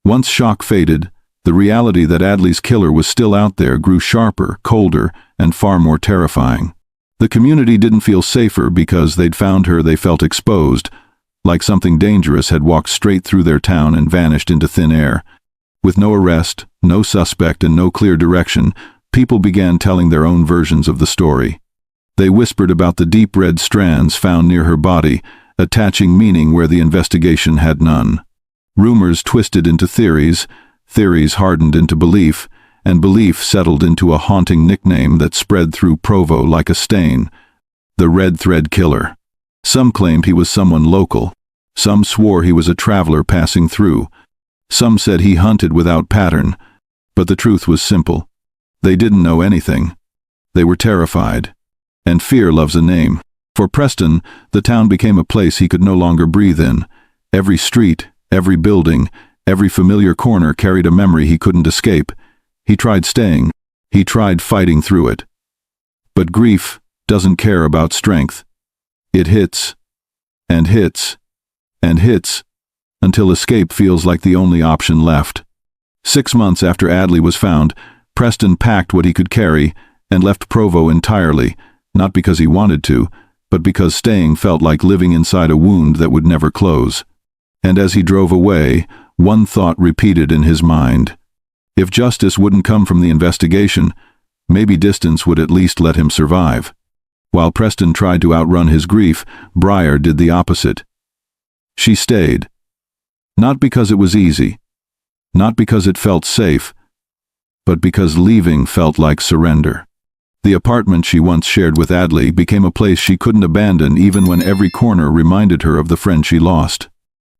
Once shock faded, the reality that Adley's killer was still out there grew sharper, colder, and far more terrifying. The community didn't feel safer because they'd found her. They felt exposed, like something dangerous had walked straight through their town and vanished into thin air. With no arrest, no suspect, and no clear direction, people began telling their own versions of the story. They whispered about the deep red strands found near her body, attaching meaning where the investigation had none. Rumors twisted into theories, theories hardened into belief, and belief settled into a haunting nickname that spread through Provo like a stain: the Red Thread Killer. Some claimed he was someone local. Some swore he was a traveler passing through. Some said he hunted without pattern. But the truth was simple. They didn't know anything. They were terrified. And fear loves a name. For Preston, the town became a place he could no longer breathe in. Every street, every building, every familiar corner carried a memory he couldn't escape. He tried staying. He tried fighting through it. But grief doesn't care about strength. It hits, and hits, and hits, until escape feels like the only option left. 6 months after Adley was found, Preston packed what he could carry and left Provo entirely, not because he wanted to, but because staying felt like living inside a wound that would never close. And as he drove away, one thought repeated in his mind. If justice wouldn't come from the investigation, maybe distance would at least let him survive. While Preston tried to outrun his grief, Briar did the opposite. She stayed. Not because it was easy, not because it felt safe, but because leaving felt like surrender. The apartment she once shared with Adley became a place she couldn't abandon even when every corner reminded her of the friend she lost.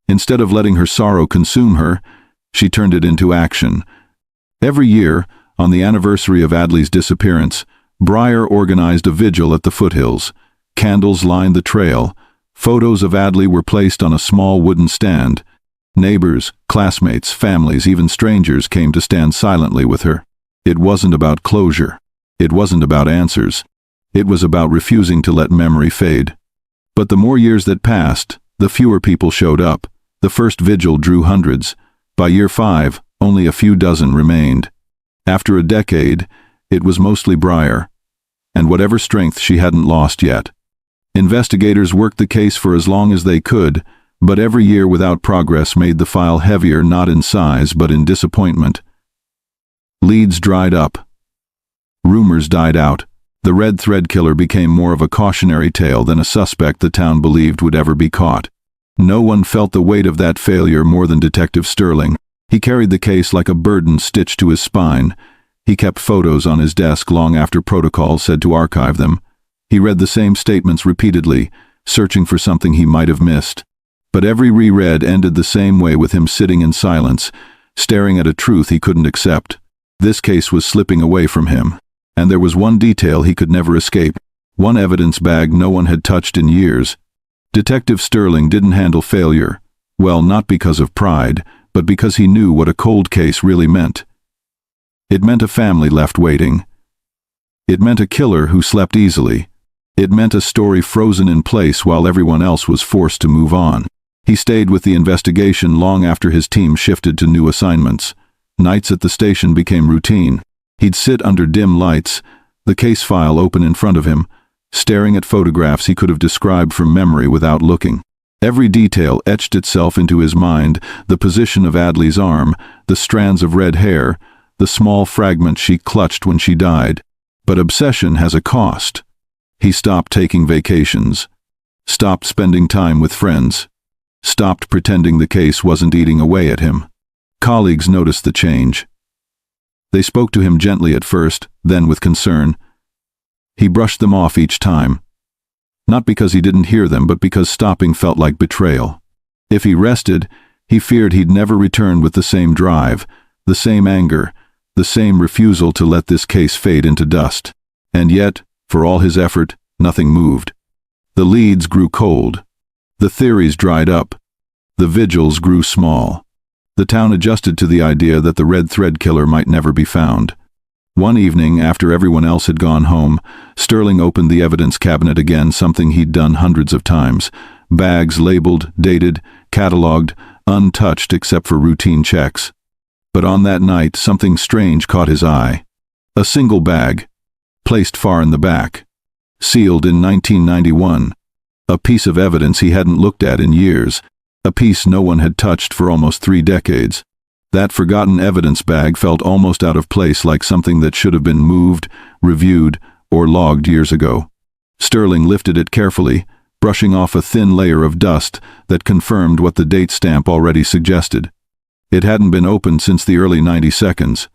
Instead of letting her sorrow consume her, she turned it into action. Every year, on the anniversary of Adley's disappearance, Briar organized a vigil at the foothills. Candles lined the trail. Photos of Adley were placed on a small wooden stand. Neighbors, classmates, families, even strangers came to stand silently with her. It wasn't about closure. It wasn't about answers. It was about refusing to let memory fade. But the more years that passed, the fewer people showed up. The first vigil drew hundreds. By year 5, only a few dozen remained. After a decade, it was mostly Briar, and whatever strength she hadn't lost yet. Investigators worked the case for as long as they could, but every year without progress made the file heavier, not in size but in disappointment. Leads dried up. Rumors died out. The Red Thread Killer became more of a cautionary tale than a suspect the town believed would ever be caught. No one felt the weight of that failure more than Detective Sterling. He carried the case like a burden stitched to his spine. He kept photos on his desk long after protocol said to archive them. He read the same statements repeatedly, searching for something he might have missed. But every reread ended the same way, with him sitting in silence, staring at a truth he couldn't accept. This case was slipping away from him, and there was one detail he could never escape, one evidence bag no one had touched in years. Detective Sterling didn't handle failure, well, not because of pride, but because he knew what a cold case really meant. It meant a family left waiting. It meant a killer who slept easily. It meant a story frozen in place while everyone else was forced to move on. He stayed with the investigation long after his team shifted to new assignments. Nights at the station became routine. He'd sit under dim lights, the case file open in front of him, staring at photographs he could have described from memory without looking. Every detail etched itself into his mind: the position of Adley's arm, the strands of red hair, the small fragment she clutched when she died. But obsession has a cost. He stopped taking vacations, stopped spending time with friends, stopped pretending the case wasn't eating away at him. Colleagues noticed the change. They spoke to him gently at first, then with concern. He brushed them off each time. Not because he didn't hear them, but because stopping felt like betrayal. If he rested, he feared he'd never return with the same drive, the same anger, the same refusal to let this case fade into dust. And yet, for all his effort, nothing moved. The leads grew cold. The theories dried up. The vigils grew small. The town adjusted to the idea that the red thread killer might never be found. One evening, after everyone else had gone home, Sterling opened the evidence cabinet again, something he'd done hundreds of times. Bags labeled, dated, catalogued, untouched except for routine checks. But on that night, something strange caught his eye. A single bag, placed far in the back, sealed in 1991. A piece of evidence he hadn't looked at in years. A piece no one had touched for almost 3 decades. That forgotten evidence bag felt almost out of place, like something that should have been moved, reviewed, or logged years ago. Sterling lifted it carefully, brushing off a thin layer of dust that confirmed what the date stamp already suggested. It hadn't been opened since the early 90s.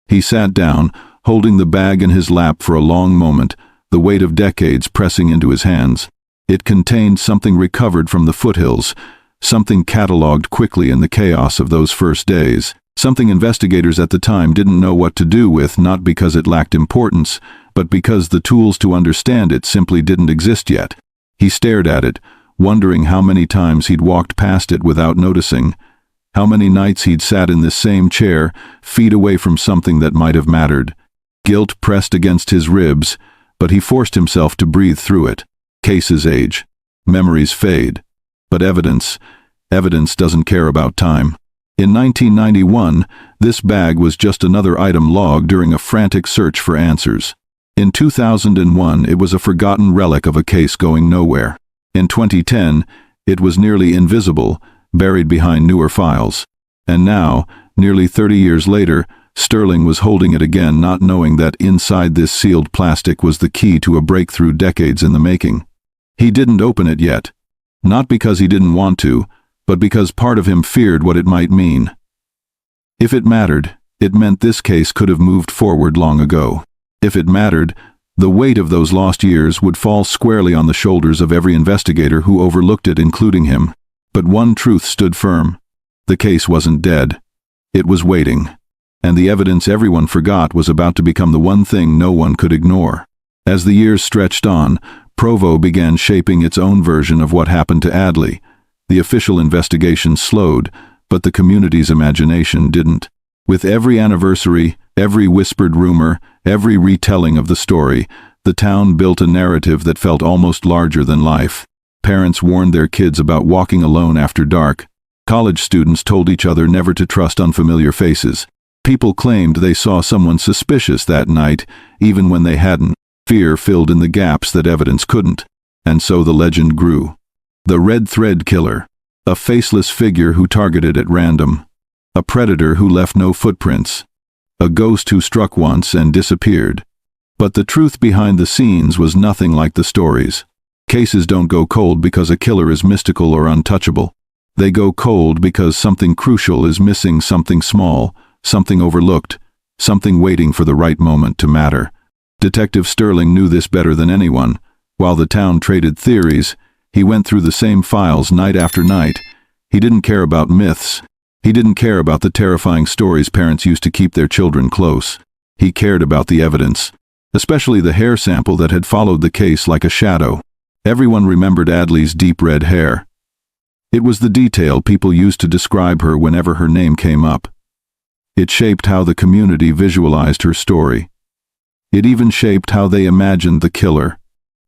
He sat down, holding the bag in his lap for a long moment, the weight of decades pressing into his hands. It contained something recovered from the foothills, something catalogued quickly in the chaos of those first days, something investigators at the time didn't know what to do with, not because it lacked importance, but because the tools to understand it simply didn't exist yet. He stared at it, wondering how many times he'd walked past it without noticing, how many nights he'd sat in this same chair, feet away from something that might have mattered. Guilt pressed against his ribs, but he forced himself to breathe through it. Cases age. Memories fade. But evidence doesn't care about time. In 1991, this bag was just another item logged during a frantic search for answers. In 2001, it was a forgotten relic of a case going nowhere. In 2010, it was nearly invisible, buried behind newer files. And now, nearly 30 years later, Sterling was holding it again, not knowing that inside this sealed plastic was the key to a breakthrough decades in the making. He didn't open it yet. Not because he didn't want to, but because part of him feared what it might mean. If it mattered, it meant this case could have moved forward long ago. If it mattered, the weight of those lost years would fall squarely on the shoulders of every investigator who overlooked it, including him. But one truth stood firm. The case wasn't dead. It was waiting. And the evidence everyone forgot was about to become the one thing no one could ignore. As the years stretched on, Provo began shaping its own version of what happened to Adley. The official investigation slowed, but the community's imagination didn't. With every anniversary, every whispered rumor, every retelling of the story, the town built a narrative that felt almost larger than life. Parents warned their kids about walking alone after dark. College students told each other never to trust unfamiliar faces. People claimed they saw someone suspicious that night, even when they hadn't. Fear filled in the gaps that evidence couldn't. And so the legend grew. The Red Thread Killer. A faceless figure who targeted at random. A predator who left no footprints. A ghost who struck once and disappeared. But the truth behind the scenes was nothing like the stories. Cases don't go cold because a killer is mystical or untouchable. They go cold because something crucial is missing, something small, something overlooked, something waiting for the right moment to matter. Detective Sterling knew this better than anyone. While the town traded theories, he went through the same files night after night. He didn't care about myths. He didn't care about the terrifying stories parents used to keep their children close. He cared about the evidence, especially the hair sample that had followed the case like a shadow. Everyone remembered Adley's deep red hair. It was the detail people used to describe her whenever her name came up. It shaped how the community visualized her story. It even shaped how they imagined the killer.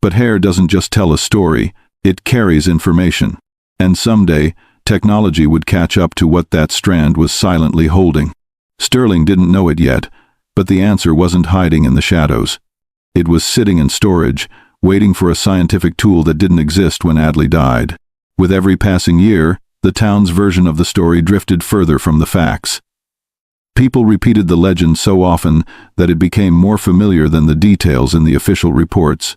But hair doesn't just tell a story, it carries information. And someday, technology would catch up to what that strand was silently holding. Sterling didn't know it yet, but the answer wasn't hiding in the shadows. It was sitting in storage, waiting for a scientific tool that didn't exist when Adley died. With every passing year, the town's version of the story drifted further from the facts. People repeated the legend so often that it became more familiar than the details in the official reports.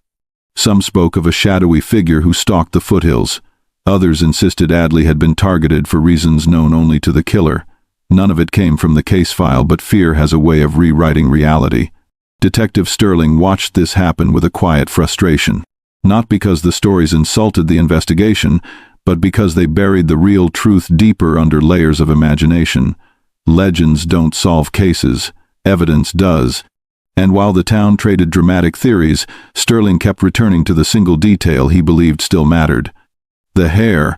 Some spoke of a shadowy figure who stalked the foothills. Others insisted Adley had been targeted for reasons known only to the killer. None of it came from the case file, but fear has a way of rewriting reality. Detective Sterling watched this happen with a quiet frustration. Not because the stories insulted the investigation, but because they buried the real truth deeper under layers of imagination. Legends don't solve cases. Evidence does. And while the town traded dramatic theories, Sterling kept returning to the single detail he believed still mattered. The hair.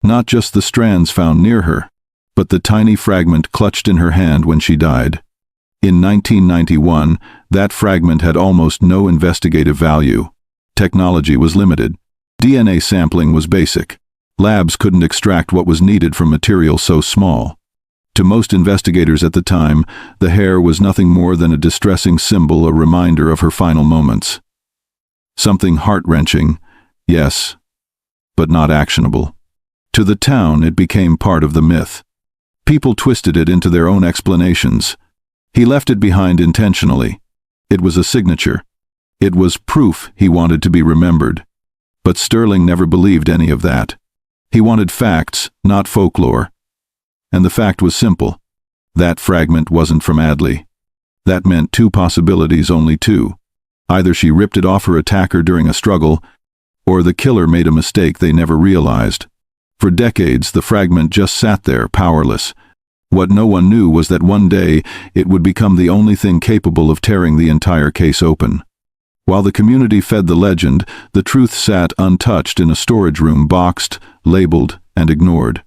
Not just the strands found near her, but the tiny fragment clutched in her hand when she died. In 1991, that fragment had almost no investigative value. Technology was limited. DNA sampling was basic. Labs couldn't extract what was needed from material so small. To most investigators at the time, the hair was nothing more than a distressing symbol, a reminder of her final moments. Something heart-wrenching, yes, but not actionable. To the town, it became part of the myth. People twisted it into their own explanations. He left it behind intentionally. It was a signature. It was proof he wanted to be remembered. But Sterling never believed any of that. He wanted facts, not folklore. And the fact was simple. That fragment wasn't from Adley. That meant two possibilities, only two. Either she ripped it off her attacker during a struggle, or the killer made a mistake they never realized. For decades, the fragment just sat there, powerless. What no one knew was that one day it would become the only thing capable of tearing the entire case open. While the community fed the legend, the truth sat untouched in a storage room, boxed, labeled, and ignored.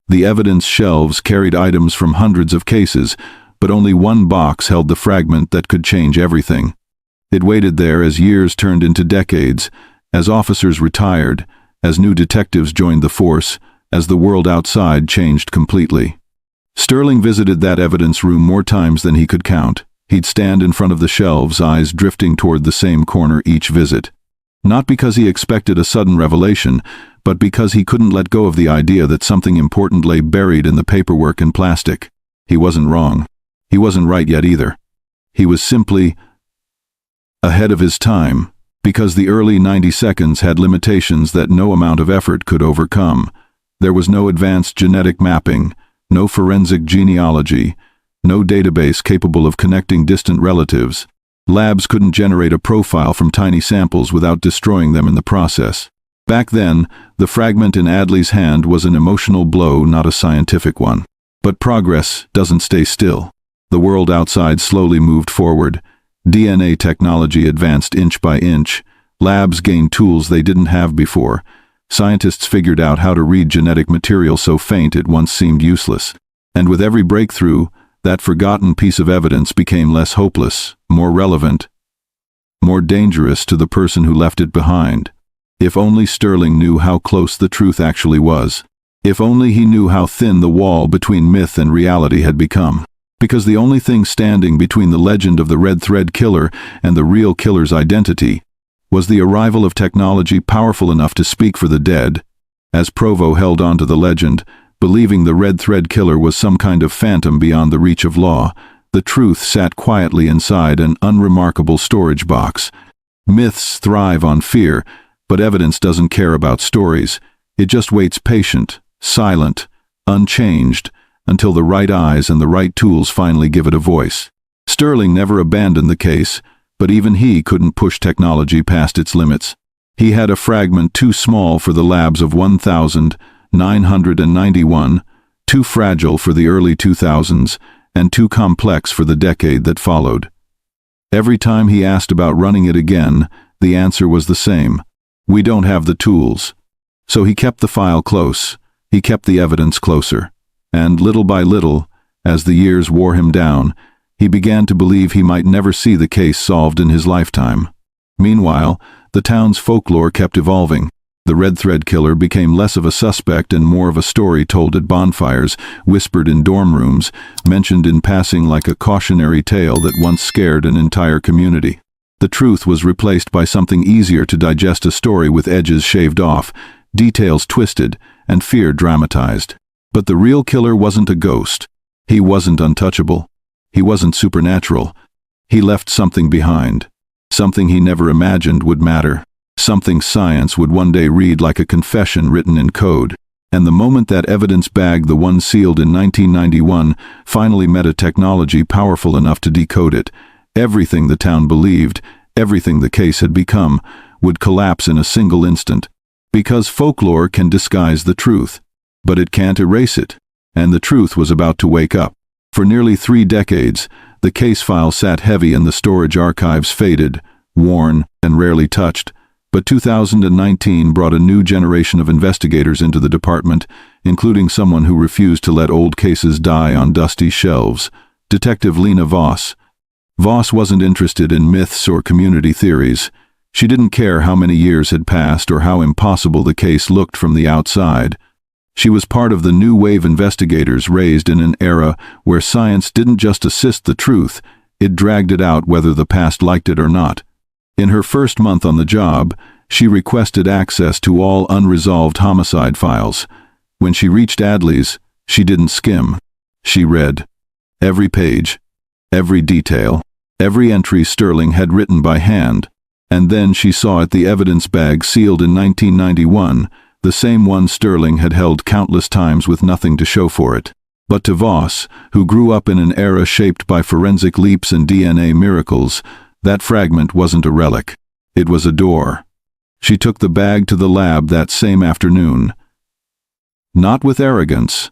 The evidence shelves carried items from hundreds of cases, but only one box held the fragment that could change everything. It waited there as years turned into decades, as officers retired, as new detectives joined the force, as the world outside changed completely. Sterling visited that evidence room more times than he could count. He'd stand in front of the shelves, eyes drifting toward the same corner each visit. Not because he expected a sudden revelation, but because he couldn't let go of the idea that something important lay buried in the paperwork and plastic. He wasn't wrong. He wasn't right yet either. He was simply ahead of his time, because the early 90 seconds had limitations that no amount of effort could overcome. There was no advanced genetic mapping, no forensic genealogy, no database capable of connecting distant relatives. Labs couldn't generate a profile from tiny samples without destroying them in the process. Back then, the fragment in Adley's hand was an emotional blow, not a scientific one. But progress doesn't stay still. The world outside slowly moved forward. DNA technology advanced inch by inch. Labs gained tools they didn't have before. Scientists figured out how to read genetic material so faint it once seemed useless. And with every breakthrough, that forgotten piece of evidence became less hopeless, more relevant, more dangerous to the person who left it behind. If only Sterling knew how close the truth actually was. If only he knew how thin the wall between myth and reality had become. Because the only thing standing between the legend of the Red Thread Killer and the real killer's identity was the arrival of technology powerful enough to speak for the dead. As Provo held on to the legend, believing the Red Thread Killer was some kind of phantom beyond the reach of law, the truth sat quietly inside an unremarkable storage box. Myths thrive on fear, but evidence doesn't care about stories. It just waits patient, silent, unchanged, until the right eyes and the right tools finally give it a voice. Sterling never abandoned the case, but even he couldn't push technology past its limits. He had a fragment too small for the labs of 1991, too fragile for the early 2000s, and too complex for the decade that followed. Every time he asked about running it again, the answer was the same. We don't have the tools. So he kept the file close. He kept the evidence closer. And little by little, as the years wore him down, he began to believe he might never see the case solved in his lifetime. Meanwhile, the town's folklore kept evolving. The Red Thread Killer became less of a suspect and more of a story told at bonfires, whispered in dorm rooms, mentioned in passing like a cautionary tale that once scared an entire community. The truth was replaced by something easier to digest, a story with edges shaved off, details twisted, and fear dramatized. But the real killer wasn't a ghost. He wasn't untouchable. He wasn't supernatural. He left something behind. Something he never imagined would matter. Something science would one day read like a confession written in code. And the moment that evidence bag, the one sealed in 1991, finally met a technology powerful enough to decode it, everything the town believed, everything the case had become, would collapse in a single instant. Because folklore can disguise the truth, but it can't erase it. And the truth was about to wake up. For nearly 3 decades, the case file sat heavy in the storage archives, faded, worn, and rarely touched. But 2019 brought a new generation of investigators into the department, including someone who refused to let old cases die on dusty shelves, Detective Lena Voss. Voss wasn't interested in myths or community theories. She didn't care how many years had passed or how impossible the case looked from the outside. She was part of the new wave investigators raised in an era where science didn't just assist the truth, it dragged it out whether the past liked it or not. In her first month on the job, she requested access to all unresolved homicide files. When she reached Adley's, she didn't skim. She read every page, every detail, every entry Sterling had written by hand. And then she saw it, the evidence bag sealed in 1991, the same one Sterling had held countless times with nothing to show for it. But to Voss, who grew up in an era shaped by forensic leaps and DNA miracles, that fragment wasn't a relic. It was a door. She took the bag to the lab that same afternoon. Not with arrogance,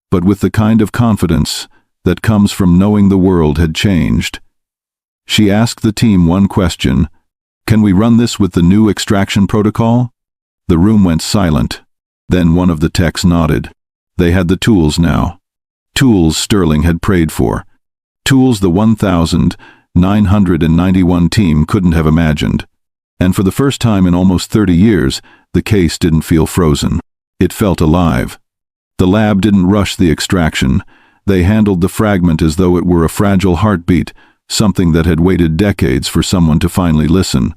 but with the kind of confidence that comes from knowing the world had changed. She asked the team one question: "Can we run this with the new extraction protocol?" The room went silent. Then one of the techs nodded. They had the tools now. Tools Sterling had prayed for. Tools the 1,991 team couldn't have imagined. And for the first time in almost 30 years, the case didn't feel frozen. It felt alive. The lab didn't rush the extraction. They handled the fragment as though it were a fragile heartbeat, something that had waited decades for someone to finally listen.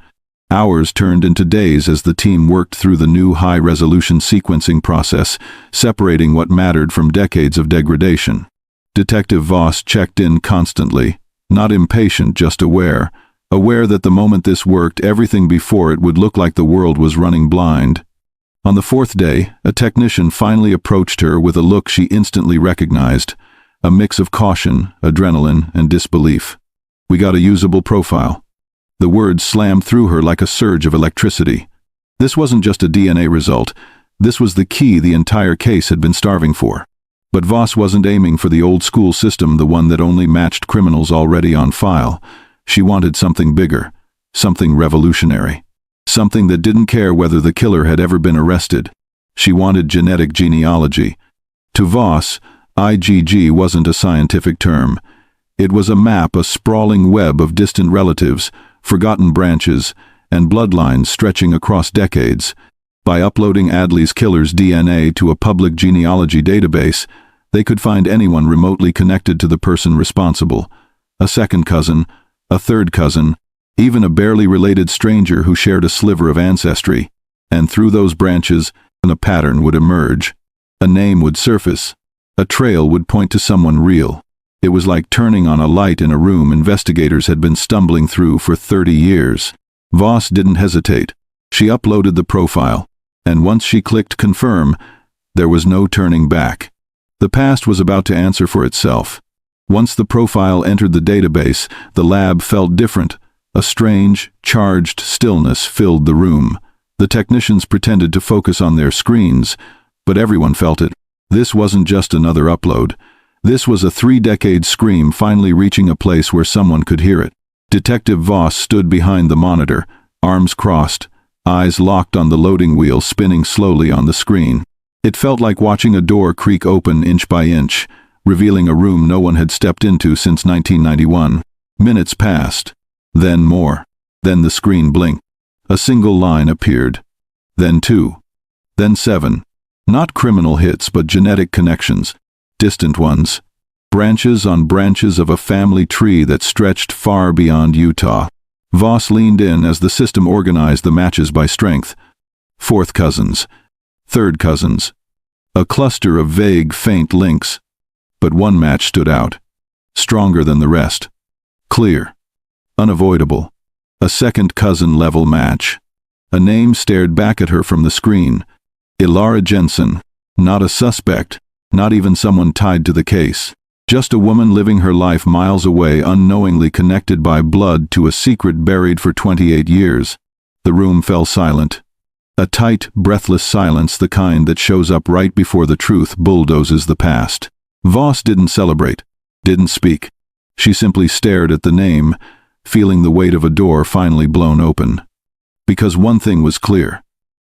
Hours turned into days as the team worked through the new high-resolution sequencing process, separating what mattered from decades of degradation. Detective Voss checked in constantly, not impatient, just aware that the moment this worked, everything before it would look like the world was running blind. On the 4th day, a technician finally approached her with a look she instantly recognized, a mix of caution, adrenaline, and disbelief. "We got a usable profile." The words slammed through her like a surge of electricity. This wasn't just a DNA result. This was the key the entire case had been starving for. But Voss wasn't aiming for the old-school system, the one that only matched criminals already on file. She wanted something bigger, something revolutionary, something that didn't care whether the killer had ever been arrested. She wanted genetic genealogy. To Voss, IgG wasn't a scientific term. It was a map, a sprawling web of distant relatives, forgotten branches, and bloodlines stretching across decades. By uploading Adley's killer's DNA to a public genealogy database, they could find anyone remotely connected to the person responsible. A second cousin, a third cousin, even a barely related stranger who shared a sliver of ancestry. And through those branches, a pattern would emerge. A name would surface. A trail would point to someone real. It was like turning on a light in a room investigators had been stumbling through for 30 years. Voss didn't hesitate. She uploaded the profile, and once she clicked confirm, there was no turning back. The past was about to answer for itself. Once the profile entered the database, the lab felt different. A strange, charged stillness filled the room. The technicians pretended to focus on their screens, but everyone felt it. This wasn't just another upload. This was a 3-decade scream finally reaching a place where someone could hear it. Detective Voss stood behind the monitor, arms crossed, eyes locked on the loading wheel spinning slowly on the screen. It felt like watching a door creak open inch by inch, revealing a room no one had stepped into since 1991. Minutes passed. Then more. Then the screen blinked. A single line appeared. Then 2. Then 7. Not criminal hits, but genetic connections. Distant ones. Branches on branches of a family tree that stretched far beyond Utah. Voss leaned in as the system organized the matches by strength. 4th cousins. 3rd cousins. A cluster of vague, faint links. But one match stood out. Stronger than the rest. Clear. Unavoidable. A 2nd cousin-level match. A name stared back at her from the screen. Ilara Jensen. Not a suspect. Not even someone tied to the case. Just a woman living her life miles away, unknowingly connected by blood to a secret buried for 28 years. The room fell silent. A tight, breathless silence, the kind that shows up right before the truth bulldozes the past. Voss didn't celebrate. didn't speak. She simply stared at the name, feeling the weight of a door finally blown open. Because one thing was clear.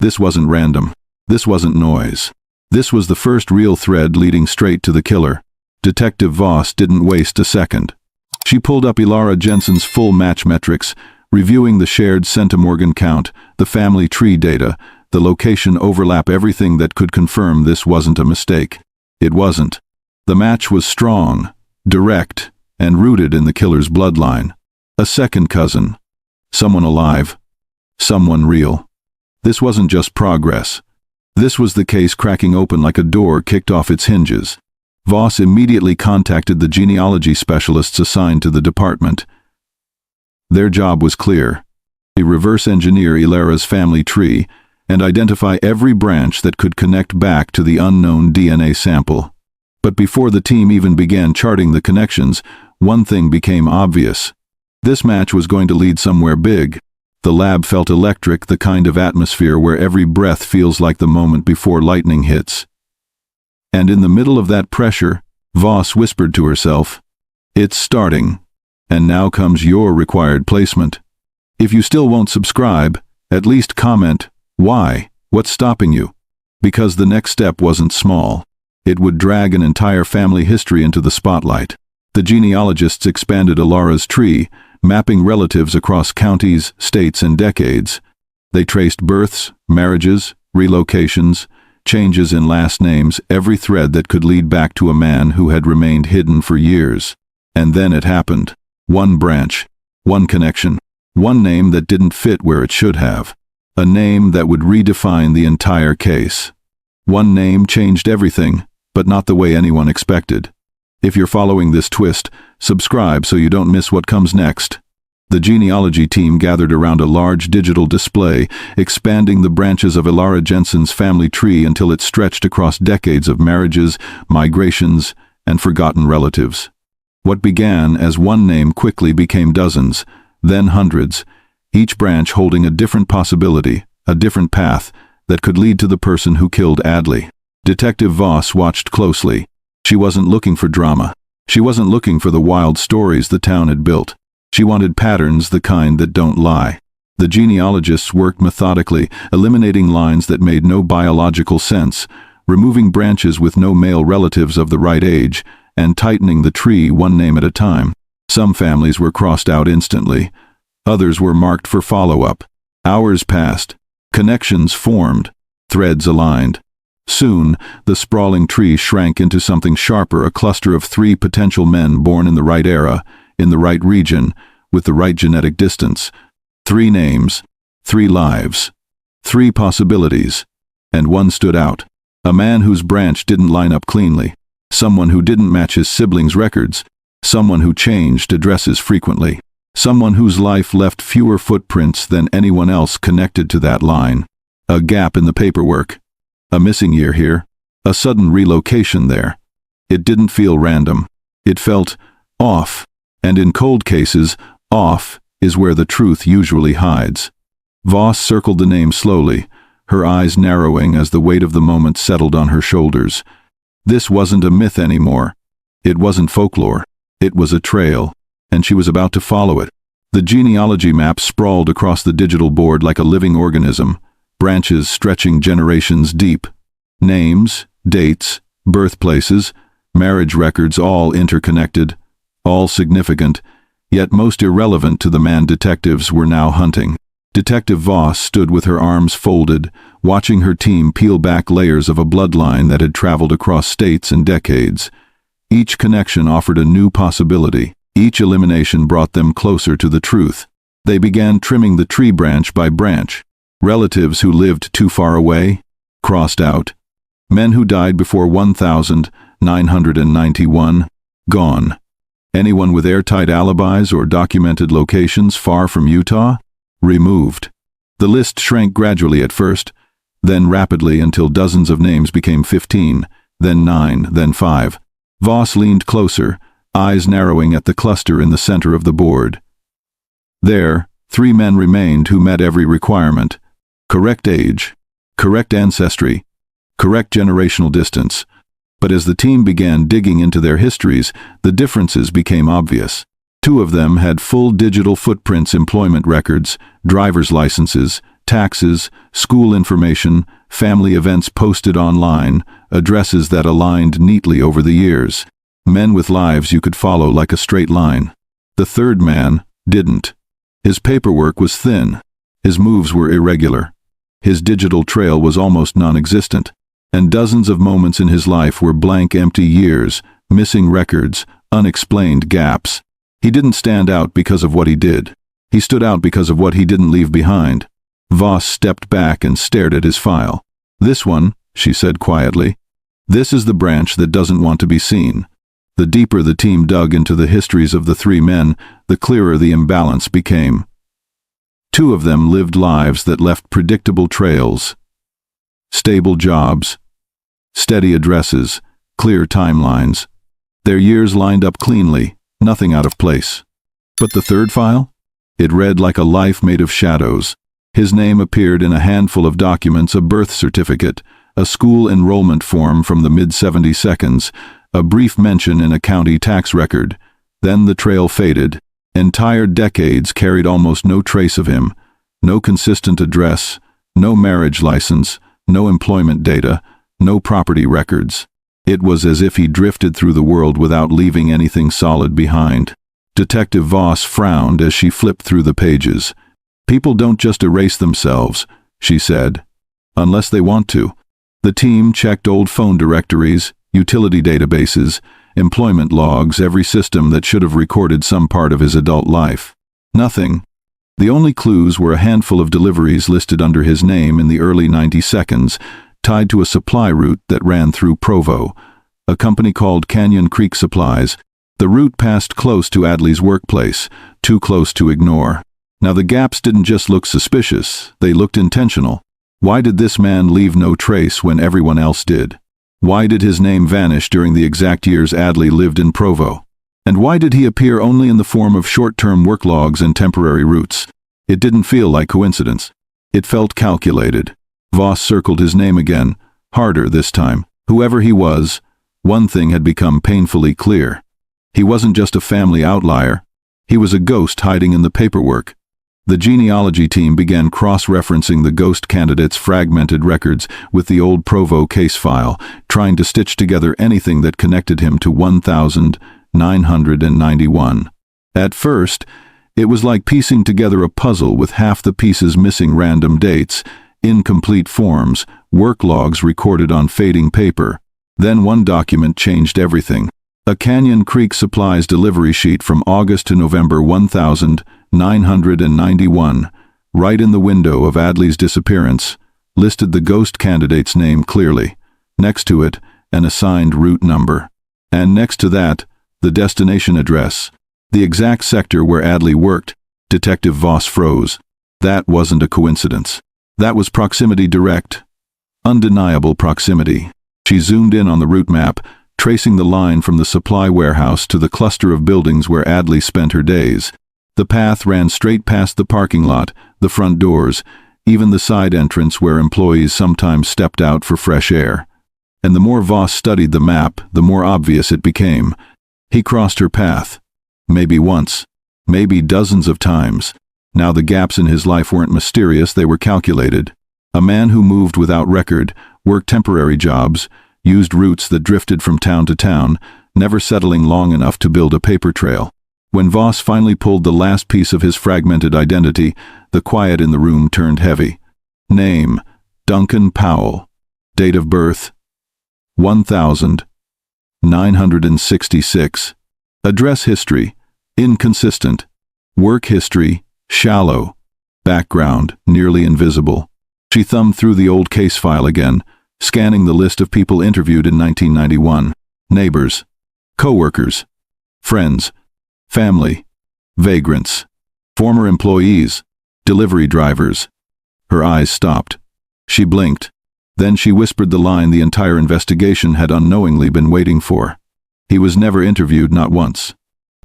This wasn't random. This wasn't noise. This was the first real thread leading straight to the killer. Detective Voss didn't waste a second. She pulled up Ilara Jensen's full match metrics, reviewing the shared centimorgan count, the family tree data, the location overlap, everything that could confirm this wasn't a mistake. It wasn't. The match was strong, direct, and rooted in the killer's bloodline. A second cousin. Someone alive. Someone real. This wasn't just progress. This was the case cracking open like a door kicked off its hinges. Voss immediately contacted the genealogy specialists assigned to the department. Their job was clear: to reverse engineer Ilara's family tree and identify every branch that could connect back to the unknown DNA sample. But before the team even began charting the connections, one thing became obvious. This match was going to lead somewhere big. The lab felt electric, the kind of atmosphere where every breath feels like the moment before lightning hits. And in the middle of that pressure, Voss whispered to herself, "It's starting. And now comes your required placement. If you still won't subscribe, at least comment, why? What's stopping you?" Because the next step wasn't small. It would drag an entire family history into the spotlight. The genealogists expanded Ilara's tree, mapping relatives across counties, states, and decades. They traced births, marriages, relocations, changes in last names, every thread that could lead back to a man who had remained hidden for years. And then it happened. One branch, one connection, one name that didn't fit where it should have. A name that would redefine the entire case. One name changed everything, but not the way anyone expected. If you're following this twist, subscribe so you don't miss what comes next. The genealogy team gathered around a large digital display, expanding the branches of Ilara Jensen's family tree until it stretched across decades of marriages, migrations, and forgotten relatives. What began as one name quickly became dozens, then hundreds, each branch holding a different possibility, a different path that could lead to the person who killed Adley. Detective Voss watched closely. She wasn't looking for drama. She wasn't looking for the wild stories the town had built. She wanted patterns, the kind that don't lie. The genealogists worked methodically, eliminating lines that made no biological sense, removing branches with no male relatives of the right age, and tightening the tree one name at a time. Some families were crossed out instantly. Others were marked for follow-up. Hours passed. Connections formed. Threads aligned. Soon, the sprawling tree shrank into something sharper, a cluster of 3 potential men born in the right era, in the right region, with the right genetic distance. 3 names, 3 lives, 3 possibilities, and one stood out. A man whose branch didn't line up cleanly. Someone who didn't match his siblings' records. Someone who changed addresses frequently. Someone whose life left fewer footprints than anyone else connected to that line. A gap in the paperwork. A missing year here. A sudden relocation there. It didn't feel random. It felt off. And in cold cases, off is where the truth usually hides. Voss circled the name slowly, her eyes narrowing as the weight of the moment settled on her shoulders. This wasn't a myth anymore. It wasn't folklore. It was a trail, and she was about to follow it. The genealogy map sprawled across the digital board like a living organism, branches stretching generations deep. Names, dates, birthplaces, marriage records, all interconnected, all significant, yet most irrelevant to the man detectives were now hunting. Detective Voss stood with her arms folded, watching her team peel back layers of a bloodline that had traveled across states and decades. Each connection offered a new possibility. Each elimination brought them closer to the truth. They began trimming the tree branch by branch. Relatives who lived too far away, crossed out. Men who died before 1991, gone. Anyone with airtight alibis or documented locations far from Utah, removed. The list shrank gradually at first, then rapidly until dozens of names became 15, then 9, then 5. Voss leaned closer, eyes narrowing at the cluster in the center of the board. There, 3 men remained who met every requirement. Correct age, correct ancestry, correct generational distance. But as the team began digging into their histories, the differences became obvious. Two of them had full digital footprints, employment records, driver's licenses, taxes, school information, family events posted online, addresses that aligned neatly over the years. Men with lives you could follow like a straight line. The third man didn't. His paperwork was thin. His moves were irregular. His digital trail was almost non-existent. And dozens of moments in his life were blank, empty years, missing records, unexplained gaps. He didn't stand out because of what he did. He stood out because of what he didn't leave behind. Voss stepped back and stared at his file. "This one," she said quietly. "This is the branch that doesn't want to be seen." The deeper the team dug into the histories of the three men, the clearer the imbalance became. Two of them lived lives that left predictable trails. Stable jobs, steady addresses, clear timelines. Their years lined up cleanly, nothing out of place. But the third file? It read like a life made of shadows. His name appeared in a handful of documents: a birth certificate, a school enrollment form from the mid-72s, a brief mention in a county tax record. Then the trail faded. Entire decades carried almost no trace of him. No consistent address, no marriage license, no employment data, no property records. It was as if he drifted through the world without leaving anything solid behind. Detective Voss frowned as she flipped through the pages. "People don't just erase themselves," she said, "unless they want to." The team checked old phone directories, utility databases, employment logs, every system that should have recorded some part of his adult life. Nothing. The only clues were a handful of deliveries listed under his name in the early 92s, tied to a supply route that ran through Provo, a company called Canyon Creek Supplies. The route passed close to Adley's workplace, too close to ignore. Now the gaps didn't just look suspicious, they looked intentional. Why did this man leave no trace when everyone else did? Why did his name vanish during the exact years Adley lived in Provo? And why did he appear only in the form of short-term work logs and temporary routes? It didn't feel like coincidence. It felt calculated. Voss circled his name again, harder this time. Whoever he was, one thing had become painfully clear. He wasn't just a family outlier. He was a ghost hiding in the paperwork. The genealogy team began cross-referencing the ghost candidate's fragmented records with the old Provo case file, trying to stitch together anything that connected him to 1991. At first, it was like piecing together a puzzle with half the pieces missing: random dates, incomplete forms, work logs recorded on fading paper. Then one document changed everything. A Canyon Creek Supplies delivery sheet from August to November 1991, right in the window of Adley's disappearance, listed the ghost candidate's name clearly. Next to it, an assigned route number. And next to that, the destination address. The exact sector where Adley worked. Detective Voss froze. That wasn't a coincidence. That was proximity direct. Undeniable proximity. She zoomed in on the route map, tracing the line from the supply warehouse to the cluster of buildings where Adley spent her days. The path ran straight past the parking lot, the front doors, even the side entrance where employees sometimes stepped out for fresh air. And the more Voss studied the map, the more obvious it became. He crossed her path. Maybe once. Maybe dozens of times. Now the gaps in his life weren't mysterious, they were calculated. A man who moved without record, worked temporary jobs, used routes that drifted from town to town, never settling long enough to build a paper trail. When Voss finally pulled the last piece of his fragmented identity, the quiet in the room turned heavy. Name: Duncan Powell. Date of birth: 1966. Address history: inconsistent. Work history: shallow. Background: nearly invisible. She thumbed through the old case file again, scanning the list of people interviewed in 1991. Neighbors, co-workers, friends, family, vagrants, former employees, delivery drivers. Her eyes stopped. She blinked. Then she whispered the line the entire investigation had unknowingly been waiting for. He was never interviewed, not once.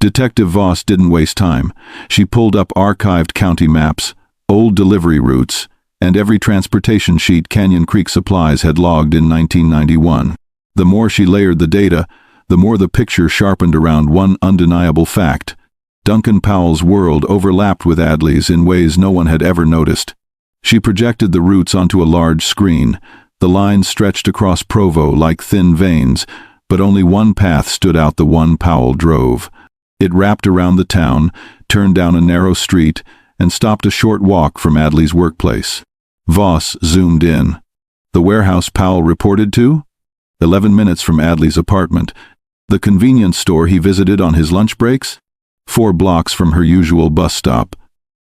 Detective Voss didn't waste time. She pulled up archived county maps, old delivery routes, and every transportation sheet Canyon Creek Supplies had logged in 1991. The more she layered the data, the more the picture sharpened around one undeniable fact. Duncan Powell's world overlapped with Adley's in ways no one had ever noticed. She projected the routes onto a large screen. The lines stretched across Provo like thin veins, but only one path stood out, the one Powell drove. It wrapped around the town, turned down a narrow street, and stopped a short walk from Adley's workplace. Voss zoomed in. The warehouse Powell reported to? 11 minutes from Adley's apartment. The convenience store he visited on his lunch breaks? 4 blocks from her usual bus stop.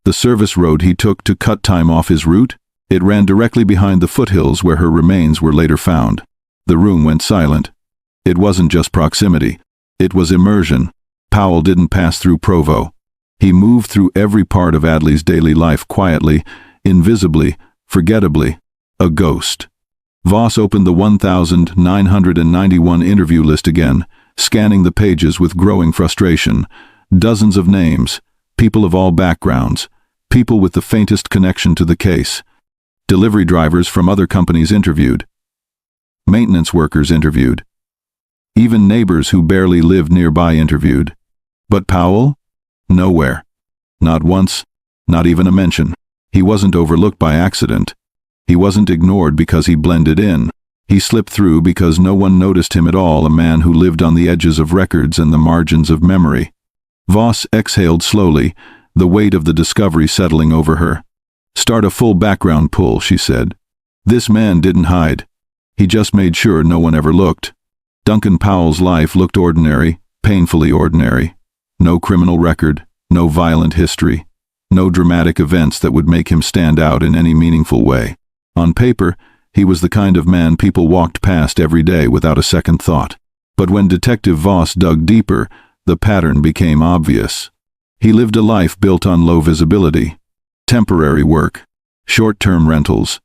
The service road he took to cut time off his route? It ran directly behind the foothills where her remains were later found. The room went silent. It wasn't just proximity. It was immersion. Powell didn't pass through Provo. He moved through every part of Adley's daily life quietly, invisibly, forgettably. A ghost. Voss opened the 1,991 interview list again, scanning the pages with growing frustration. Dozens of names, people of all backgrounds, people with the faintest connection to the case. Delivery drivers from other companies interviewed. Maintenance workers interviewed. Even neighbors who barely lived nearby interviewed. But Powell? Nowhere. Not once, not even a mention. He wasn't overlooked by accident. He wasn't ignored because he blended in. He slipped through because no one noticed him at all, a man who lived on the edges of records and the margins of memory. Voss exhaled slowly, the weight of the discovery settling over her. "Start a full background pull," she said. This man didn't hide. He just made sure no one ever looked. Duncan Powell's life looked ordinary, painfully ordinary. No criminal record, no violent history, no dramatic events that would make him stand out in any meaningful way. On paper, he was the kind of man people walked past every day without a second thought. But when Detective Voss dug deeper, the pattern became obvious. He lived a life built on low visibility, temporary work, short-term rentals,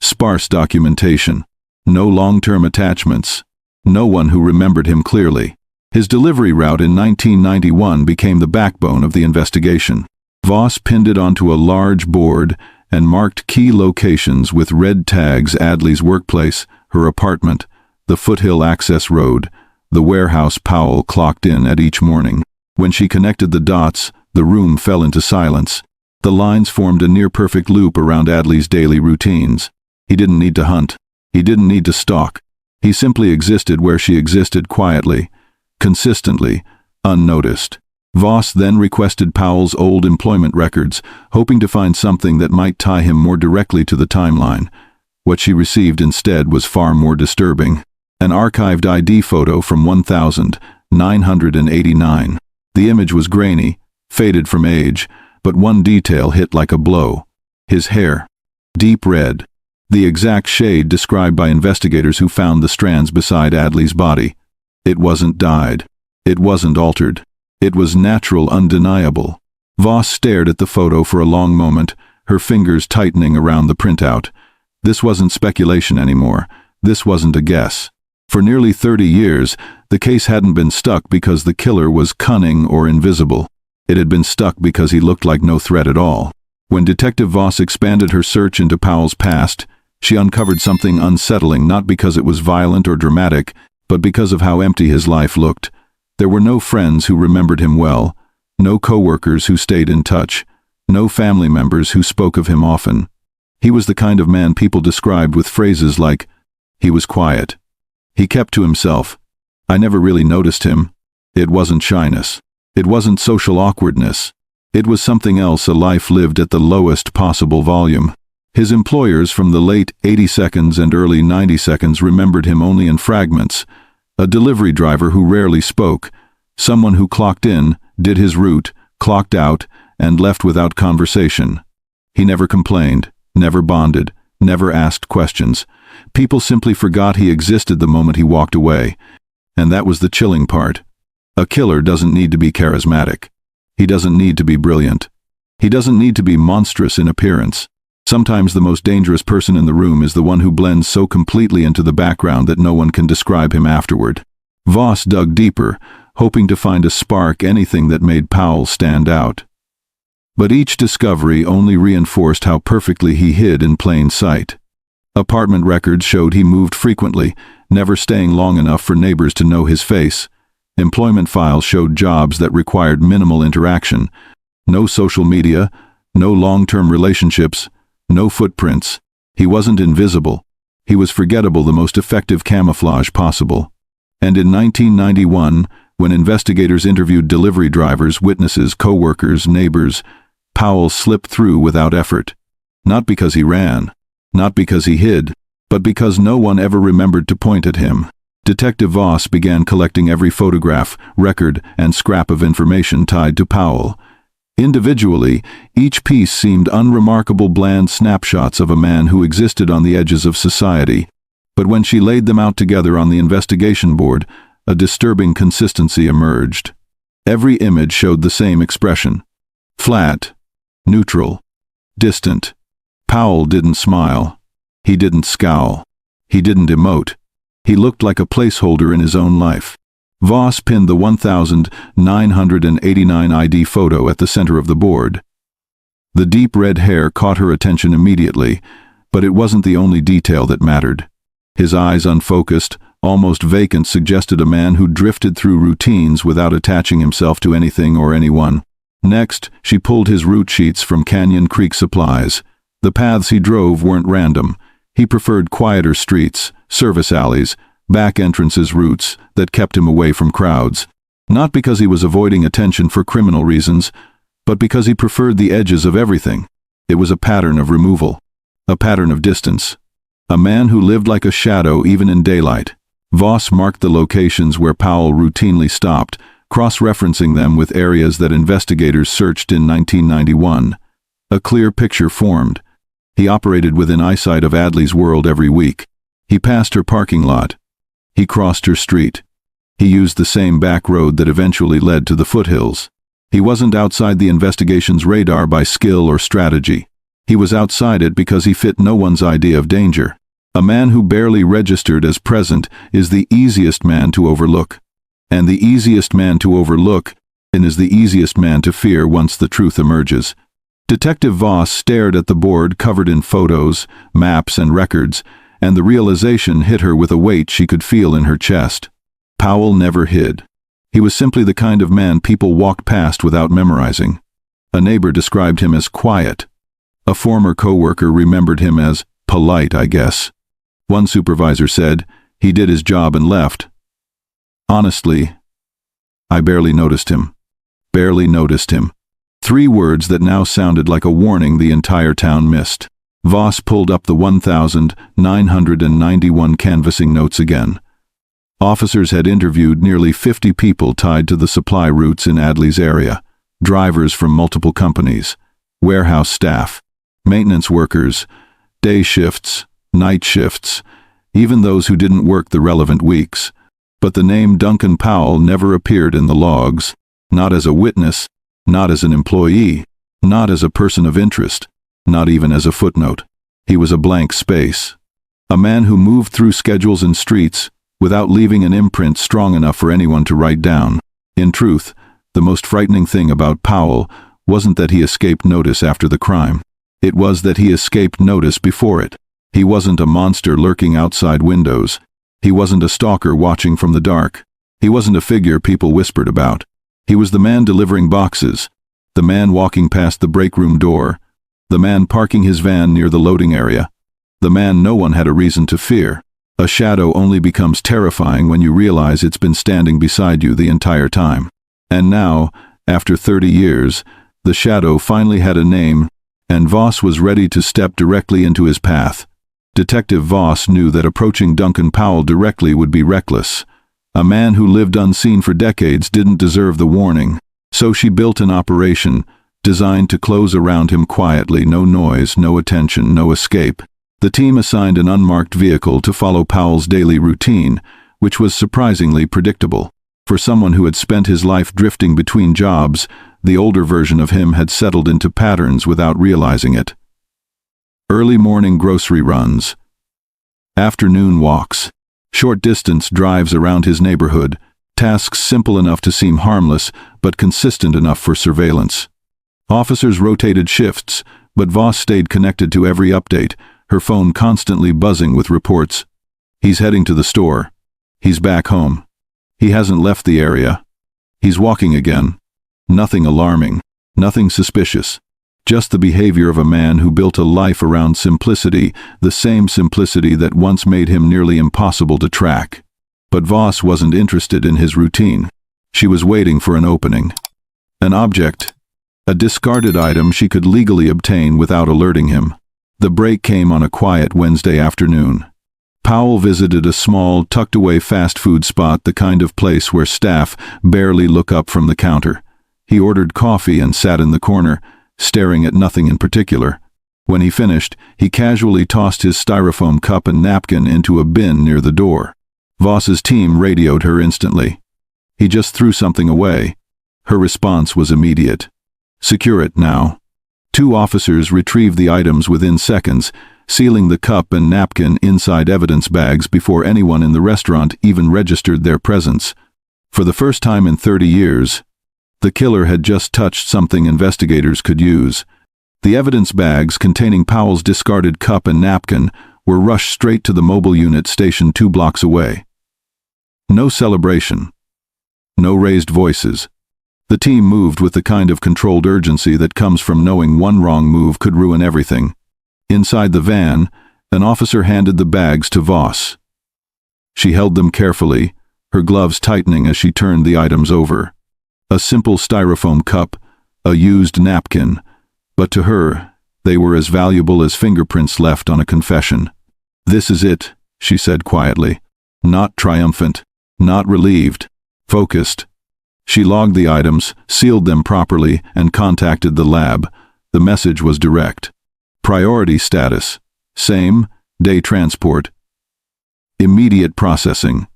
sparse documentation, no long-term attachments, no one who remembered him clearly. His delivery route in 1991 became the backbone of the investigation. Voss pinned it onto a large board and marked key locations with red tags: Adley's workplace, her apartment, the foothill access road, the warehouse Powell clocked in at each morning. When she connected the dots, the room fell into silence. The lines formed a near-perfect loop around Adley's daily routines. He didn't need to hunt. He didn't need to stalk. He simply existed where she existed, quietly, consistently, unnoticed. Voss then requested Powell's old employment records, hoping to find something that might tie him more directly to the timeline. What she received instead was far more disturbing. An archived ID photo from 1989. The image was grainy, faded from age, but one detail hit like a blow. His hair. Deep red. The exact shade described by investigators who found the strands beside Adley's body. It wasn't dyed. It wasn't altered. It was natural, undeniable. Voss stared at the photo for a long moment, her fingers tightening around the printout. This wasn't speculation anymore. This wasn't a guess. For nearly 30 years, the case hadn't been stuck because the killer was cunning or invisible. It had been stuck because he looked like no threat at all. When Detective Voss expanded her search into Powell's past, she uncovered something unsettling, not because it was violent or dramatic, but because of how empty his life looked. There were no friends who remembered him well, no coworkers who stayed in touch, no family members who spoke of him often. He was the kind of man people described with phrases like, "He was quiet. He kept to himself. I never really noticed him." It wasn't shyness. It wasn't social awkwardness. It was something else, a life lived at the lowest possible volume. His employers from the late 82nds and early 92nds remembered him only in fragments. A delivery driver who rarely spoke, someone who clocked in, did his route, clocked out, and left without conversation. He never complained, never bonded, never asked questions. People simply forgot he existed the moment he walked away. And that was the chilling part. A killer doesn't need to be charismatic. He doesn't need to be brilliant. He doesn't need to be monstrous in appearance. Sometimes the most dangerous person in the room is the one who blends so completely into the background that no one can describe him afterward. Voss dug deeper, hoping to find a spark, anything that made Powell stand out. But each discovery only reinforced how perfectly he hid in plain sight. Apartment records showed he moved frequently, never staying long enough for neighbors to know his face. Employment files showed jobs that required minimal interaction. No social media, no long-term relationships, no footprints. He wasn't invisible. He was forgettable, the most effective camouflage possible. And in 1991, when investigators interviewed delivery drivers, witnesses, co-workers, neighbors, Powell slipped through without effort. Not because he ran, not because he hid, but because no one ever remembered to point at him. Detective Voss began collecting every photograph, record, and scrap of information tied to Powell. Individually, each piece seemed unremarkable, bland snapshots of a man who existed on the edges of society. But when she laid them out together on the investigation board, a disturbing consistency emerged. Every image showed the same expression. Flat, neutral, distant. Powell didn't smile. He didn't scowl. He didn't emote. He looked like a placeholder in his own life. Voss pinned the 1989 ID photo at the center of the board. The deep red hair caught her attention immediately, but it wasn't the only detail that mattered. His eyes, unfocused, almost vacant, suggested a man who drifted through routines without attaching himself to anything or anyone. Next, she pulled his route sheets from Canyon Creek Supplies. The paths he drove weren't random. He preferred quieter streets, service alleys, back entrances, routes that kept him away from crowds. Not because he was avoiding attention for criminal reasons, but because he preferred the edges of everything. It was a pattern of removal, a pattern of distance. A man who lived like a shadow even in daylight. Voss marked the locations where Powell routinely stopped, cross-referencing them with areas that investigators searched in 1991. A clear picture formed. He operated within eyesight of Adley's world every week. He passed her parking lot. He crossed her street. He used the same back road that eventually led to the foothills. He wasn't outside the investigation's radar by skill or strategy. He was outside it because he fit no one's idea of danger. A man who barely registered as present is the easiest man to overlook. And the easiest man to overlook is the easiest man to fear once the truth emerges. Detective Voss stared at the board covered in photos, maps, and records, and the realization hit her with a weight she could feel in her chest. Powell never hid. He was simply the kind of man people walked past without memorizing. A neighbor described him as quiet. A former co-worker remembered him as polite, I guess. One supervisor said, he did his job and left. Honestly, I barely noticed him. Barely noticed him. 3 words that now sounded like a warning the entire town missed. Voss pulled up the 1991 canvassing notes again. Officers had interviewed nearly 50 people tied to the supply routes in Adley's area. Drivers from multiple companies, warehouse staff, maintenance workers, day shifts, night shifts, even those who didn't work the relevant weeks. But the name Duncan Powell never appeared in the logs, not as a witness, not as an employee, not as a person of interest, not even as a footnote. He was a blank space. A man who moved through schedules and streets without leaving an imprint strong enough for anyone to write down. In truth, the most frightening thing about Powell wasn't that he escaped notice after the crime. It was that he escaped notice before it. He wasn't a monster lurking outside windows. He wasn't a stalker watching from the dark. He wasn't a figure people whispered about. He was the man delivering boxes, the man walking past the break room door, the man parking his van near the loading area, the man no one had a reason to fear. A shadow only becomes terrifying when you realize it's been standing beside you the entire time. And now, after 30 years, the shadow finally had a name, and Voss was ready to step directly into his path. Detective Voss knew that approaching Duncan Powell directly would be reckless. A man who lived unseen for decades didn't deserve the warning, so she built an operation designed to close around him quietly, no noise, no attention, no escape. The team assigned an unmarked vehicle to follow Powell's daily routine, which was surprisingly predictable. For someone who had spent his life drifting between jobs, the older version of him had settled into patterns without realizing it. Early morning grocery runs, afternoon walks, short-distance drives around his neighborhood, tasks simple enough to seem harmless but consistent enough for surveillance. Officers rotated shifts, but Voss stayed connected to every update, her phone constantly buzzing with reports. He's heading to the store. He's back home. He hasn't left the area. He's walking again. Nothing alarming. Nothing suspicious. Just the behavior of a man who built a life around simplicity, the same simplicity that once made him nearly impossible to track. But Voss wasn't interested in his routine. She was waiting for an opening. An object. A discarded item she could legally obtain without alerting him. The break came on a quiet Wednesday afternoon. Powell visited a small, tucked-away fast food spot, the kind of place where staff barely look up from the counter. He ordered coffee and sat in the corner, staring at nothing in particular. When he finished, he casually tossed his styrofoam cup and napkin into a bin near the door. Voss's team radioed her instantly. He just threw something away. Her response was immediate. Secure it now. 2 officers retrieved the items within seconds, sealing the cup and napkin inside evidence bags before anyone in the restaurant even registered their presence. For the first time in 30 years, the killer had just touched something investigators could use. The evidence bags containing Powell's discarded cup and napkin were rushed straight to the mobile unit stationed 2 blocks away. No celebration. No raised voices. The team moved with the kind of controlled urgency that comes from knowing one wrong move could ruin everything. Inside the van, an officer handed the bags to Voss. She held them carefully, her gloves tightening as she turned the items over. A simple styrofoam cup, a used napkin, but to her, they were as valuable as fingerprints left on a confession. "This is it," she said quietly. Not triumphant, not relieved, focused. She logged the items, sealed them properly, and contacted the lab. The message was direct. Priority status. Same, day transport. Immediate processing.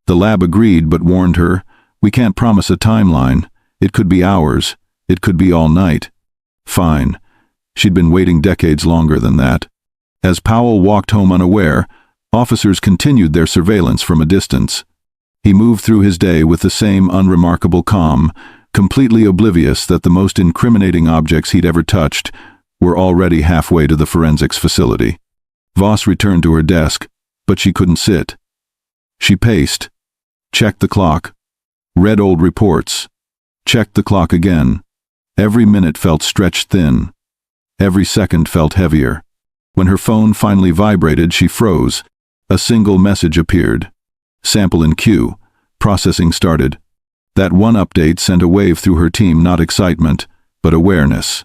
The lab agreed but warned her, "We can't promise a timeline. It could be hours. It could be all night." Fine. She'd been waiting decades longer than that. As Powell walked home unaware, officers continued their surveillance from a distance. He moved through his day with the same unremarkable calm, completely oblivious that the most incriminating objects he'd ever touched were already halfway to the forensics facility. Voss returned to her desk, but she couldn't sit. She paced, checked the clock, read old reports, checked the clock again. Every minute felt stretched thin. Every second felt heavier. When her phone finally vibrated, she froze. A single message appeared. Sample in queue. Processing started. That one update sent a wave through her team, not excitement, but awareness.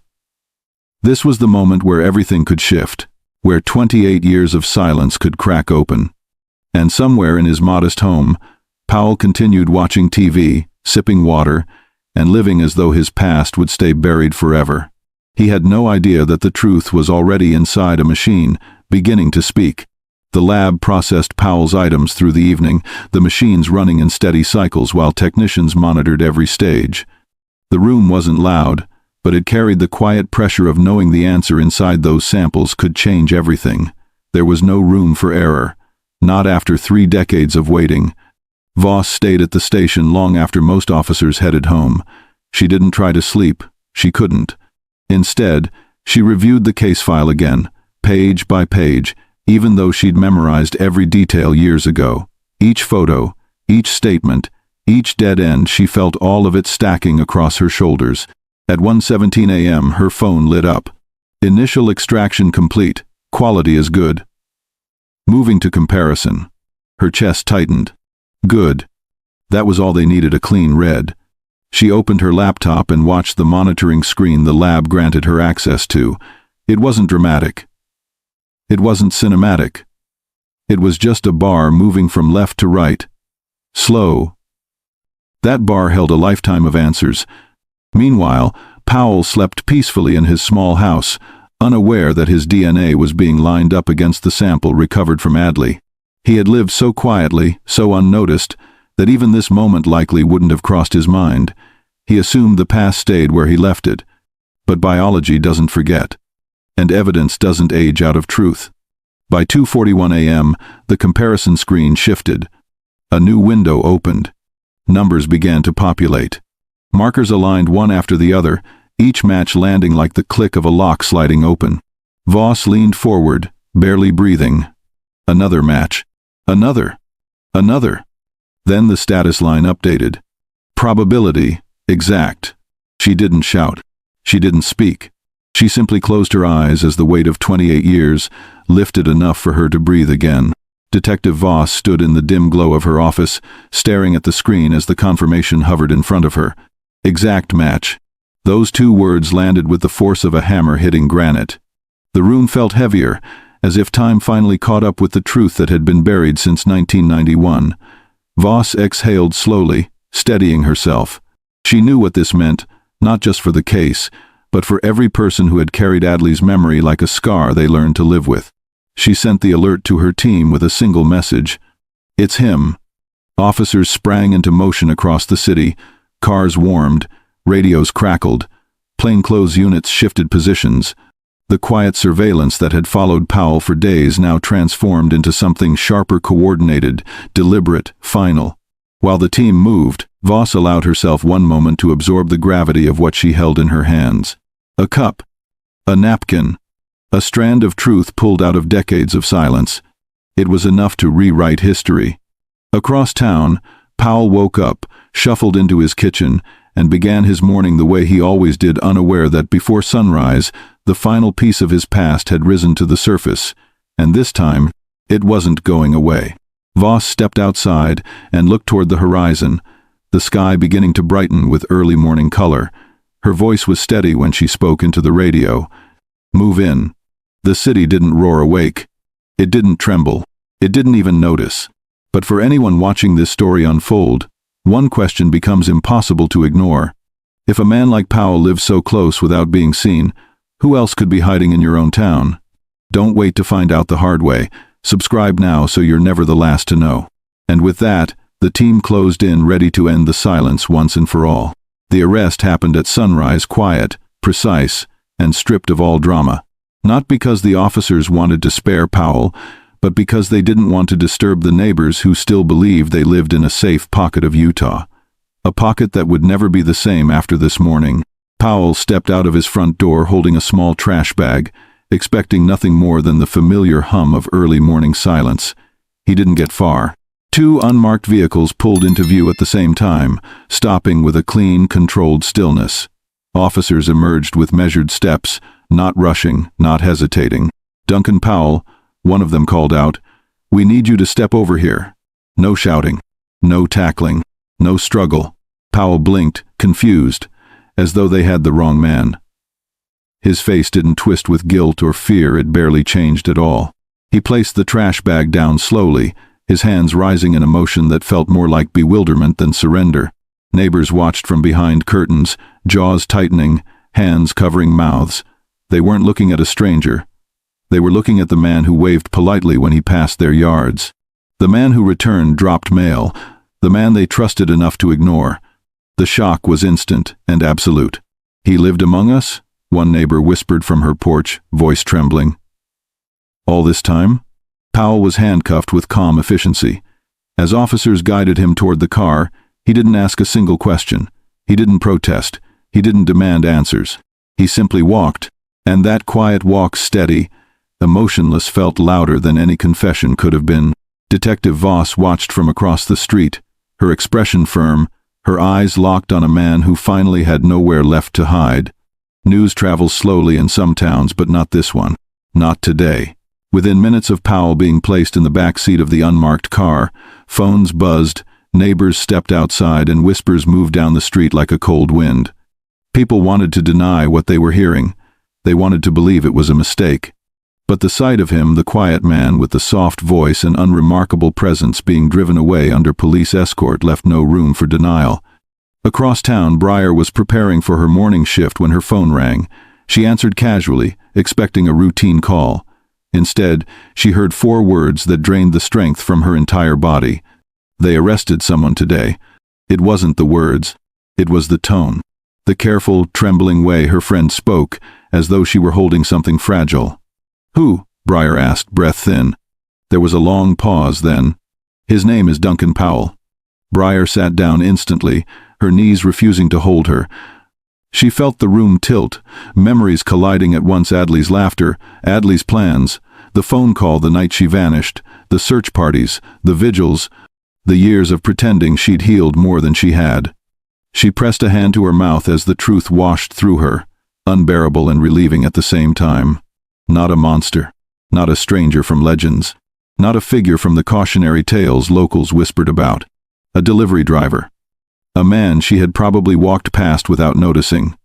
This was the moment where everything could shift, where 28 years of silence could crack open. And somewhere in his modest home, Powell continued watching TV, sipping water, and living as though his past would stay buried forever. He had no idea that the truth was already inside a machine, beginning to speak. The lab processed Powell's items through the evening, the machines running in steady cycles while technicians monitored every stage. The room wasn't loud, but it carried the quiet pressure of knowing the answer inside those samples could change everything. There was no room for error, not after 3 decades of waiting. Voss stayed at the station long after most officers headed home. She didn't try to sleep. She couldn't. Instead, she reviewed the case file again, page by page, even though she'd memorized every detail years ago. Each photo, each statement, each dead end, she felt all of it stacking across her shoulders. At 1:17 a.m., her phone lit up. Initial extraction complete. Quality is good. Moving to comparison. Her chest tightened. Good. That was all they needed, a clean red. She opened her laptop and watched the monitoring screen the lab granted her access to. It wasn't dramatic. It wasn't cinematic. It was just a bar moving from left to right. Slow. That bar held a lifetime of answers. Meanwhile, Powell slept peacefully in his small house, unaware that his DNA was being lined up against the sample recovered from Adley. He had lived so quietly, so unnoticed, that even this moment likely wouldn't have crossed his mind. He assumed the past stayed where he left it. But biology doesn't forget. And evidence doesn't age out of truth. By 2:41 a.m., the comparison screen shifted. A new window opened. Numbers began to populate. Markers aligned one after the other, each match landing like the click of a lock sliding open. Voss leaned forward, barely breathing. Another match. Another. Another. Then the status line updated. Probability, exact. She didn't shout. She didn't speak. She simply closed her eyes as the weight of 28 years lifted enough for her to breathe again. Detective Voss stood in the dim glow of her office, staring at the screen as the confirmation hovered in front of her. Exact match. Those two words landed with the force of a hammer hitting granite. The room felt heavier, as if time finally caught up with the truth that had been buried since 1991. Voss exhaled slowly, steadying herself. She knew what this meant, not just for the case, but for every person who had carried Adley's memory like a scar they learned to live with. She sent the alert to her team with a single message. It's him. Officers sprang into motion across the city. Cars warmed. Radios crackled. Plainclothes units shifted positions. The quiet surveillance that had followed Powell for days now transformed into something sharper, coordinated, deliberate, final. While the team moved, Voss allowed herself one moment to absorb the gravity of what she held in her hands. A cup. A napkin. A strand of truth pulled out of decades of silence. It was enough to rewrite history. Across town, Powell woke up, shuffled into his kitchen, and began his morning the way he always did, unaware that before sunrise, the final piece of his past had risen to the surface, and this time, it wasn't going away. Voss stepped outside and looked toward the horizon, the sky beginning to brighten with early morning color. Her voice was steady when she spoke into the radio. Move in. The city didn't roar awake. It didn't tremble. It didn't even notice. But for anyone watching this story unfold, one question becomes impossible to ignore. If a man like Powell lives so close without being seen, who else could be hiding in your own town? Don't wait to find out the hard way. Subscribe now so you're never the last to know. And with that, the team closed in, ready to end the silence once and for all. The arrest happened at sunrise, quiet, precise, and stripped of all drama. Not because the officers wanted to spare Powell, but because they didn't want to disturb the neighbors who still believed they lived in a safe pocket of Utah. A pocket that would never be the same after this morning. Powell stepped out of his front door holding a small trash bag, expecting nothing more than the familiar hum of early morning silence. He didn't get far. Two unmarked vehicles pulled into view at the same time, stopping with a clean, controlled stillness. Officers emerged with measured steps, not rushing, not hesitating. Duncan Powell, one of them called out, "We need you to step over here." No shouting, no tackling, no struggle. Powell blinked, confused, as though they had the wrong man. His face didn't twist with guilt or fear, it barely changed at all. He placed the trash bag down slowly, his hands rising in a motion that felt more like bewilderment than surrender. Neighbors watched from behind curtains, jaws tightening, hands covering mouths. They weren't looking at a stranger. They were looking at the man who waved politely when he passed their yards. The man who returned dropped mail, the man they trusted enough to ignore. The shock was instant and absolute. "He lived among us?" one neighbor whispered from her porch, voice trembling. All this time? Powell was handcuffed with calm efficiency. As officers guided him toward the car, he didn't ask a single question. He didn't protest. He didn't demand answers. He simply walked, and that quiet walk, steady, emotionless, felt louder than any confession could have been. Detective Voss watched from across the street, her expression firm, her eyes locked on a man who finally had nowhere left to hide. News travels slowly in some towns, but not this one. Not today. Within minutes of Powell being placed in the back seat of the unmarked car, phones buzzed, neighbors stepped outside, and whispers moved down the street like a cold wind. People wanted to deny what they were hearing. They wanted to believe it was a mistake. But the sight of him, the quiet man with the soft voice and unremarkable presence, being driven away under police escort, left no room for denial. Across town, Breyer was preparing for her morning shift when her phone rang. She answered casually, expecting a routine call. Instead, she heard 4 words that drained the strength from her entire body. "They arrested someone today." It wasn't the words. It was the tone. The careful, trembling way her friend spoke, as though she were holding something fragile. "Who?" Breyer asked, breath thin. There was a long pause, then. "His name is Duncan Powell." Breyer sat down instantly, her knees refusing to hold her. She felt the room tilt, memories colliding at once: Adley's laughter, Adley's plans, the phone call the night she vanished, the search parties, the vigils, the years of pretending she'd healed more than she had. She pressed a hand to her mouth as the truth washed through her, unbearable and relieving at the same time. Not a monster, not a stranger from legends, not a figure from the cautionary tales locals whispered about. A delivery driver. A man she had probably walked past without noticing.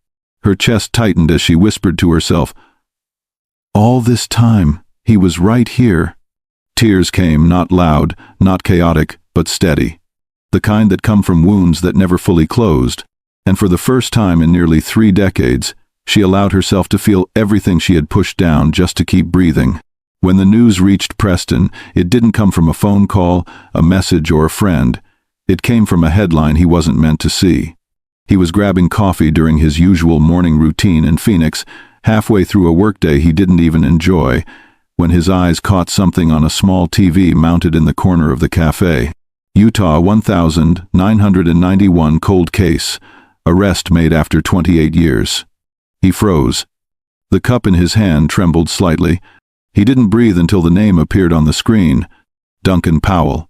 Her chest tightened as she whispered to herself, "All this time, he was right here." Tears came, not loud, not chaotic, but steady. The kind that come from wounds that never fully closed. And for the first time in nearly 3 decades, she allowed herself to feel everything she had pushed down just to keep breathing. When the news reached Preston, it didn't come from a phone call, a message, or a friend. It came from a headline he wasn't meant to see. He was grabbing coffee during his usual morning routine in Phoenix, halfway through a workday he didn't even enjoy, when his eyes caught something on a small TV mounted in the corner of the cafe. Utah 1991 cold case. Arrest made after 28 years. He froze. The cup in his hand trembled slightly. He didn't breathe until the name appeared on the screen. Duncan Powell.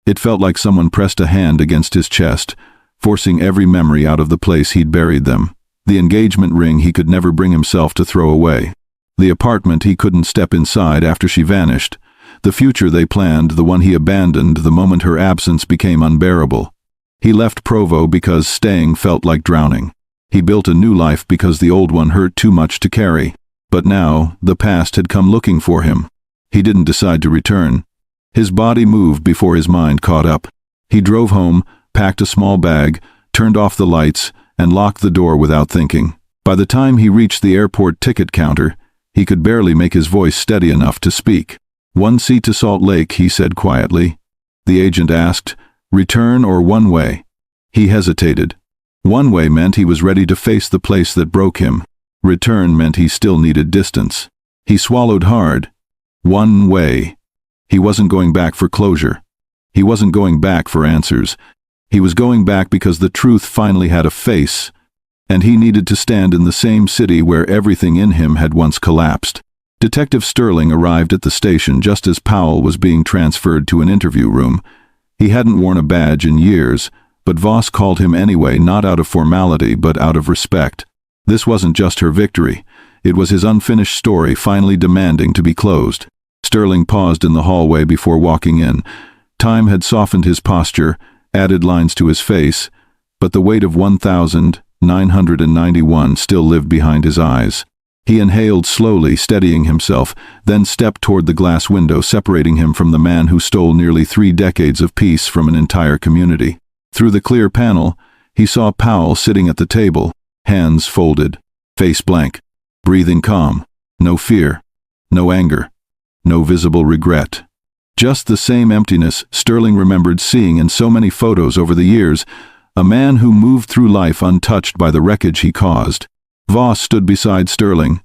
It felt like someone pressed a hand against his chest, forcing every memory out of the place he'd buried them. The engagement ring he could never bring himself to throw away. The apartment he couldn't step inside after she vanished. The future they planned, the one he abandoned the moment her absence became unbearable. He left Provo because staying felt like drowning. He built a new life because the old one hurt too much to carry. But now, the past had come looking for him. He didn't decide to return. His body moved before his mind caught up. He drove home, packed a small bag, turned off the lights, and locked the door without thinking. By the time he reached the airport ticket counter, he could barely make his voice steady enough to speak. "One seat to Salt Lake," he said quietly. The agent asked, "Return or one way?" He hesitated. One way meant he was ready to face the place that broke him. Return meant he still needed distance. He swallowed hard. One way. He wasn't going back for closure. He wasn't going back for answers. He was going back because the truth finally had a face, and he needed to stand in the same city where everything in him had once collapsed. Detective Sterling arrived at the station just as Powell was being transferred to an interview room. He hadn't worn a badge in years, but Voss called him anyway, not out of formality but out of respect. This wasn't just her victory. It was his unfinished story finally demanding to be closed. Sterling paused in the hallway before walking in. Time had softened his posture, added lines to his face, but the weight of 1991 still lived behind his eyes. He inhaled slowly, steadying himself, then stepped toward the glass window separating him from the man who stole nearly 3 decades of peace from an entire community. Through the clear panel, he saw Powell sitting at the table, hands folded, face blank, breathing calm, no fear, no anger, no visible regret. Just the same emptiness Sterling remembered seeing in so many photos over the years, a man who moved through life untouched by the wreckage he caused. Voss stood beside Sterling.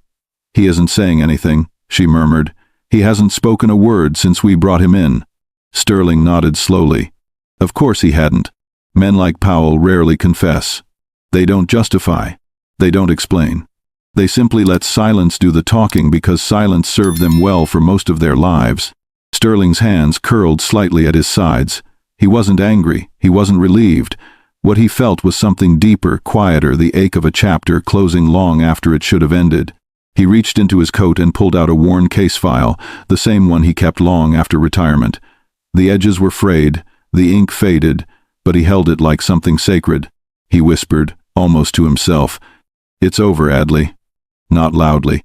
"He isn't saying anything," she murmured. "He hasn't spoken a word since we brought him in." Sterling nodded slowly. Of course he hadn't. Men like Powell rarely confess. They don't justify. They don't explain. They simply let silence do the talking because silence served them well for most of their lives. Sterling's hands curled slightly at his sides. He wasn't angry. He wasn't relieved. What he felt was something deeper, quieter, the ache of a chapter closing long after it should have ended. He reached into his coat and pulled out a worn case file, the same one he kept long after retirement. The edges were frayed, the ink faded, but he held it like something sacred. He whispered, almost to himself, "It's over, Adley." Not loudly,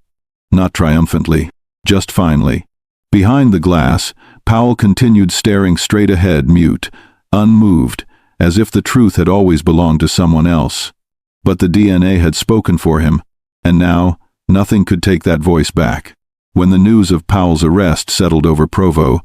not triumphantly, just finally. Behind the glass, Powell continued staring straight ahead, mute, unmoved, as if the truth had always belonged to someone else. But the DNA had spoken for him, and now, nothing could take that voice back. When the news of Powell's arrest settled over Provo,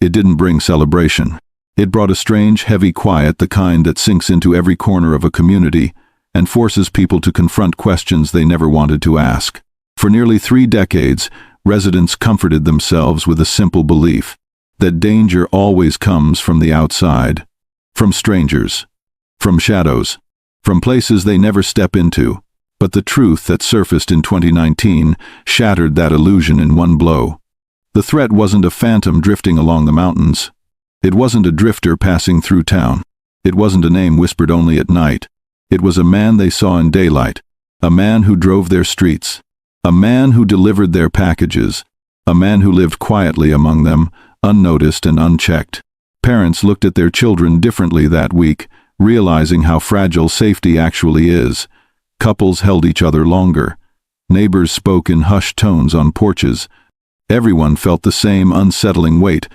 it didn't bring celebration. It brought a strange, heavy quiet, the kind that sinks into every corner of a community and forces people to confront questions they never wanted to ask. For nearly 3 decades, residents comforted themselves with a simple belief that danger always comes from the outside, from strangers, from shadows, from places they never step into. But the truth that surfaced in 2019 shattered that illusion in one blow. The threat wasn't a phantom drifting along the mountains. It wasn't a drifter passing through town. It wasn't a name whispered only at night. It was a man they saw in daylight, a man who drove their streets, a man who delivered their packages, a man who lived quietly among them, unnoticed and unchecked. Parents looked at their children differently that week, realizing how fragile safety actually is. Couples held each other longer. Neighbors spoke in hushed tones on porches. Everyone felt the same unsettling weight.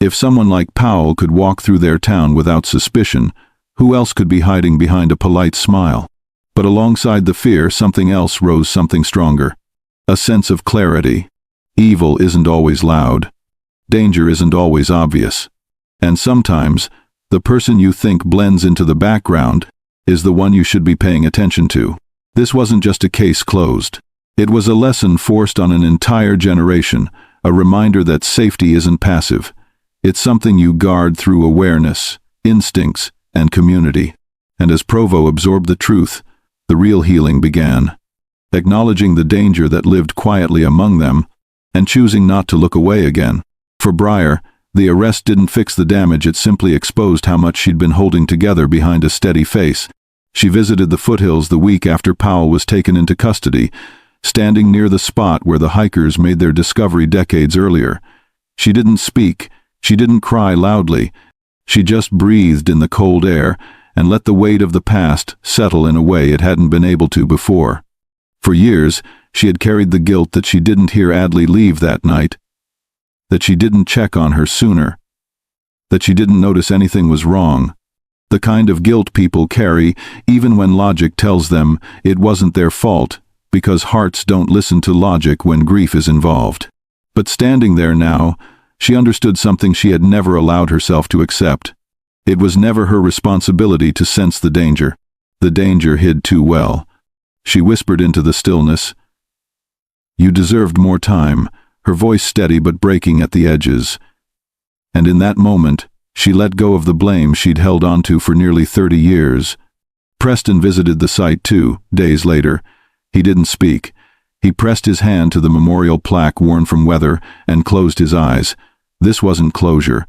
If someone like Powell could walk through their town without suspicion, who else could be hiding behind a polite smile? But alongside the fear, something else rose, something stronger. A sense of clarity. Evil isn't always loud. Danger isn't always obvious. And sometimes, the person you think blends into the background is the one you should be paying attention to. This wasn't just a case closed. It was a lesson forced on an entire generation, a reminder that safety isn't passive. It's something you guard through awareness, instincts, and community. And as Provo absorbed the truth, the real healing began. Acknowledging the danger that lived quietly among them, and choosing not to look away again. For Breyer, the arrest didn't fix the damage, it simply exposed how much she'd been holding together behind a steady face. She visited the foothills the week after Powell was taken into custody, standing near the spot where the hikers made their discovery decades earlier. She didn't speak, she didn't cry loudly. She just breathed in the cold air and let the weight of the past settle in a way it hadn't been able to before. For years, she had carried the guilt that she didn't hear Adley leave that night, that she didn't check on her sooner, that she didn't notice anything was wrong. The kind of guilt people carry even when logic tells them it wasn't their fault, because hearts don't listen to logic when grief is involved. But standing there now, she understood something she had never allowed herself to accept. It was never her responsibility to sense the danger. The danger hid too well. She whispered into the stillness, "You deserved more time," her voice steady but breaking at the edges. And in that moment, she let go of the blame she'd held onto for nearly 30 years. Preston visited the site too, days later. He didn't speak. He pressed his hand to the memorial plaque worn from weather and closed his eyes. This wasn't closure.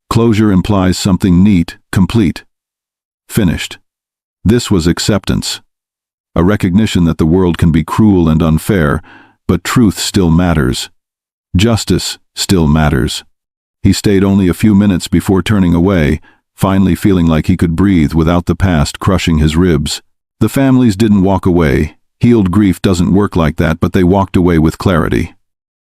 Closure implies something neat, complete, finished. This was acceptance. A recognition that the world can be cruel and unfair, but truth still matters. Justice still matters. He stayed only a few minutes before turning away, finally feeling like he could breathe without the past crushing his ribs. The families didn't walk away. Healed grief doesn't work like that, but they walked away with clarity.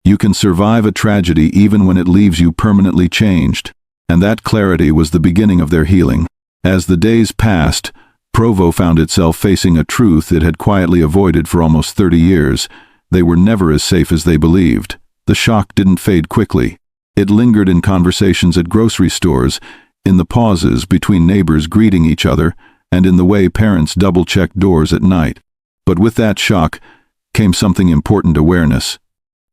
You can survive a tragedy even when it leaves you permanently changed. And that clarity was the beginning of their healing. As the days passed, Provo found itself facing a truth it had quietly avoided for almost 30 years. They were never as safe as they believed. The shock didn't fade quickly. It lingered in conversations at grocery stores, in the pauses between neighbors greeting each other, and in the way parents double-checked doors at night. But with that shock came something important: awareness.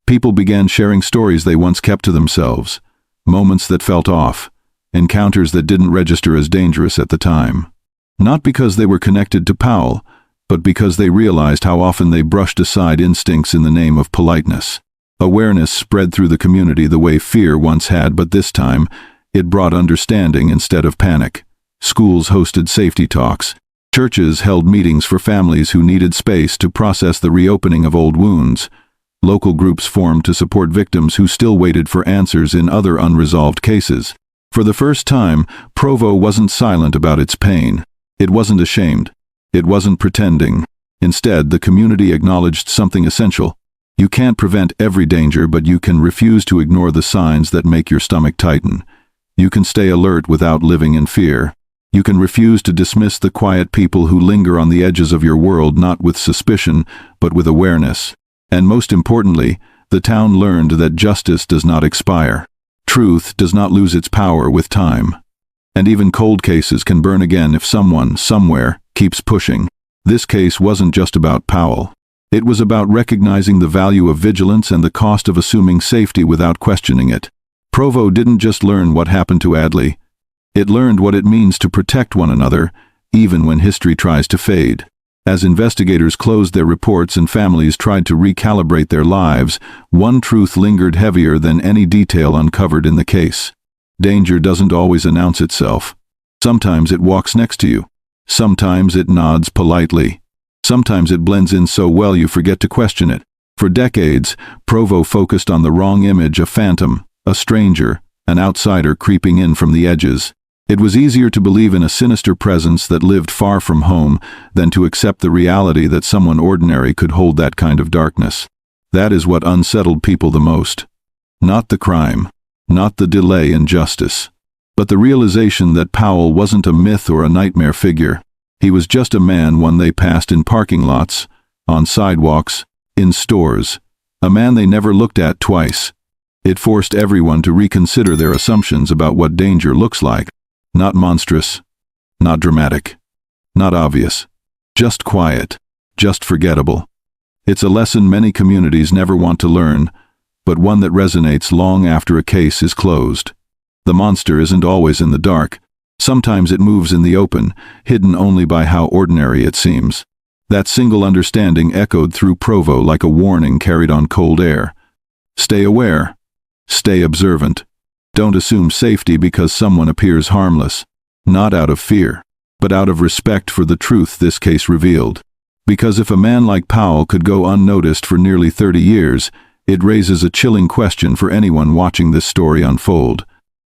People began sharing stories they once kept to themselves, moments that felt off, encounters that didn't register as dangerous at the time. Not because they were connected to Powell, but because they realized how often they brushed aside instincts in the name of politeness. Awareness spread through the community the way fear once had, but this time, it brought understanding instead of panic. Schools hosted safety talks. Churches held meetings for families who needed space to process the reopening of old wounds. Local groups formed to support victims who still waited for answers in other unresolved cases. For the first time, Provo wasn't silent about its pain. It wasn't ashamed. It wasn't pretending. Instead, the community acknowledged something essential. You can't prevent every danger, but you can refuse to ignore the signs that make your stomach tighten. You can stay alert without living in fear. You can refuse to dismiss the quiet people who linger on the edges of your world, not with suspicion, but with awareness. And most importantly, the town learned that justice does not expire. Truth does not lose its power with time. And even cold cases can burn again if someone, somewhere, keeps pushing. This case wasn't just about Powell. It was about recognizing the value of vigilance and the cost of assuming safety without questioning it. Provo didn't just learn what happened to Adley. It learned what it means to protect one another, even when history tries to fade. As investigators closed their reports and families tried to recalibrate their lives, one truth lingered heavier than any detail uncovered in the case. Danger doesn't always announce itself. Sometimes it walks next to you. Sometimes it nods politely. Sometimes it blends in so well you forget to question it. For decades, Provo focused on the wrong image: a phantom, a stranger, an outsider creeping in from the edges. It was easier to believe in a sinister presence that lived far from home than to accept the reality that someone ordinary could hold that kind of darkness. That is what unsettled people the most. Not the crime, not the delay in justice, but the realization that Powell wasn't a myth or a nightmare figure. He was just a man, one they passed in parking lots, on sidewalks, in stores, a man they never looked at twice. It forced everyone to reconsider their assumptions about what danger looks like. Not monstrous, not dramatic, not obvious, just quiet, just forgettable. It's a lesson many communities never want to learn, but one that resonates long after a case is closed. The monster isn't always in the dark. Sometimes it moves in the open, hidden only by how ordinary it seems. That single understanding echoed through Provo like a warning carried on cold air. Stay aware. Stay observant. Don't assume safety because someone appears harmless. Not out of fear, but out of respect for the truth this case revealed. Because if a man like Powell could go unnoticed for nearly 30 years, it raises a chilling question for anyone watching this story unfold.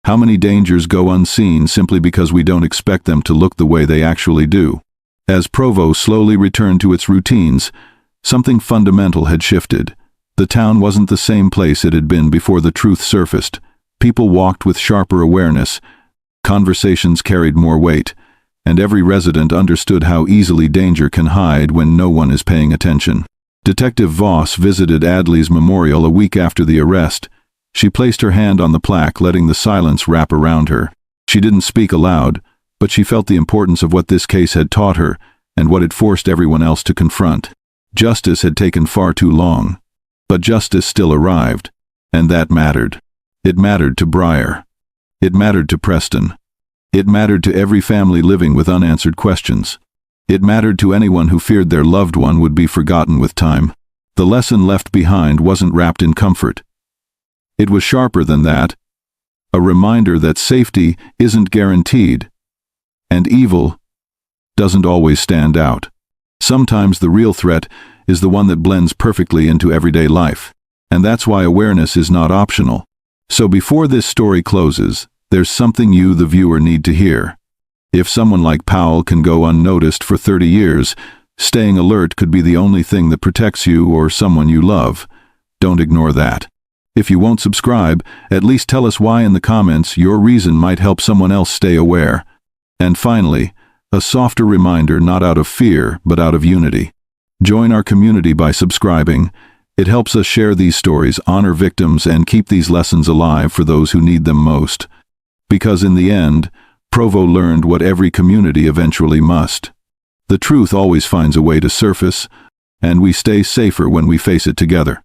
How many dangers go unseen simply because we don't expect them to look the way they actually do? As Provo slowly returned to its routines, something fundamental had shifted. The town wasn't the same place it had been before the truth surfaced. People walked with sharper awareness, conversations carried more weight, and every resident understood how easily danger can hide when no one is paying attention. Detective Voss visited Adley's memorial a week after the arrest. She placed her hand on the plaque, letting the silence wrap around her. She didn't speak aloud, but she felt the importance of what this case had taught her and what it forced everyone else to confront. Justice had taken far too long, but justice still arrived, and that mattered. It mattered to Briar. It mattered to Preston. It mattered to every family living with unanswered questions. It mattered to anyone who feared their loved one would be forgotten with time. The lesson left behind wasn't wrapped in comfort. It was sharper than that, a reminder that safety isn't guaranteed, and evil doesn't always stand out. Sometimes the real threat is the one that blends perfectly into everyday life, and that's why awareness is not optional. So before this story closes, there's something you, the viewer, need to hear. If someone like Powell can go unnoticed for 30 years, staying alert could be the only thing that protects you or someone you love. Don't ignore that. If you won't subscribe, at least tell us why in the comments. Your reason might help someone else stay aware. And finally, a softer reminder, not out of fear, but out of unity. Join our community by subscribing. It helps us share these stories, honor victims, and keep these lessons alive for those who need them most. Because in the end, Provo learned what every community eventually must. The truth always finds a way to surface, and we stay safer when we face it together.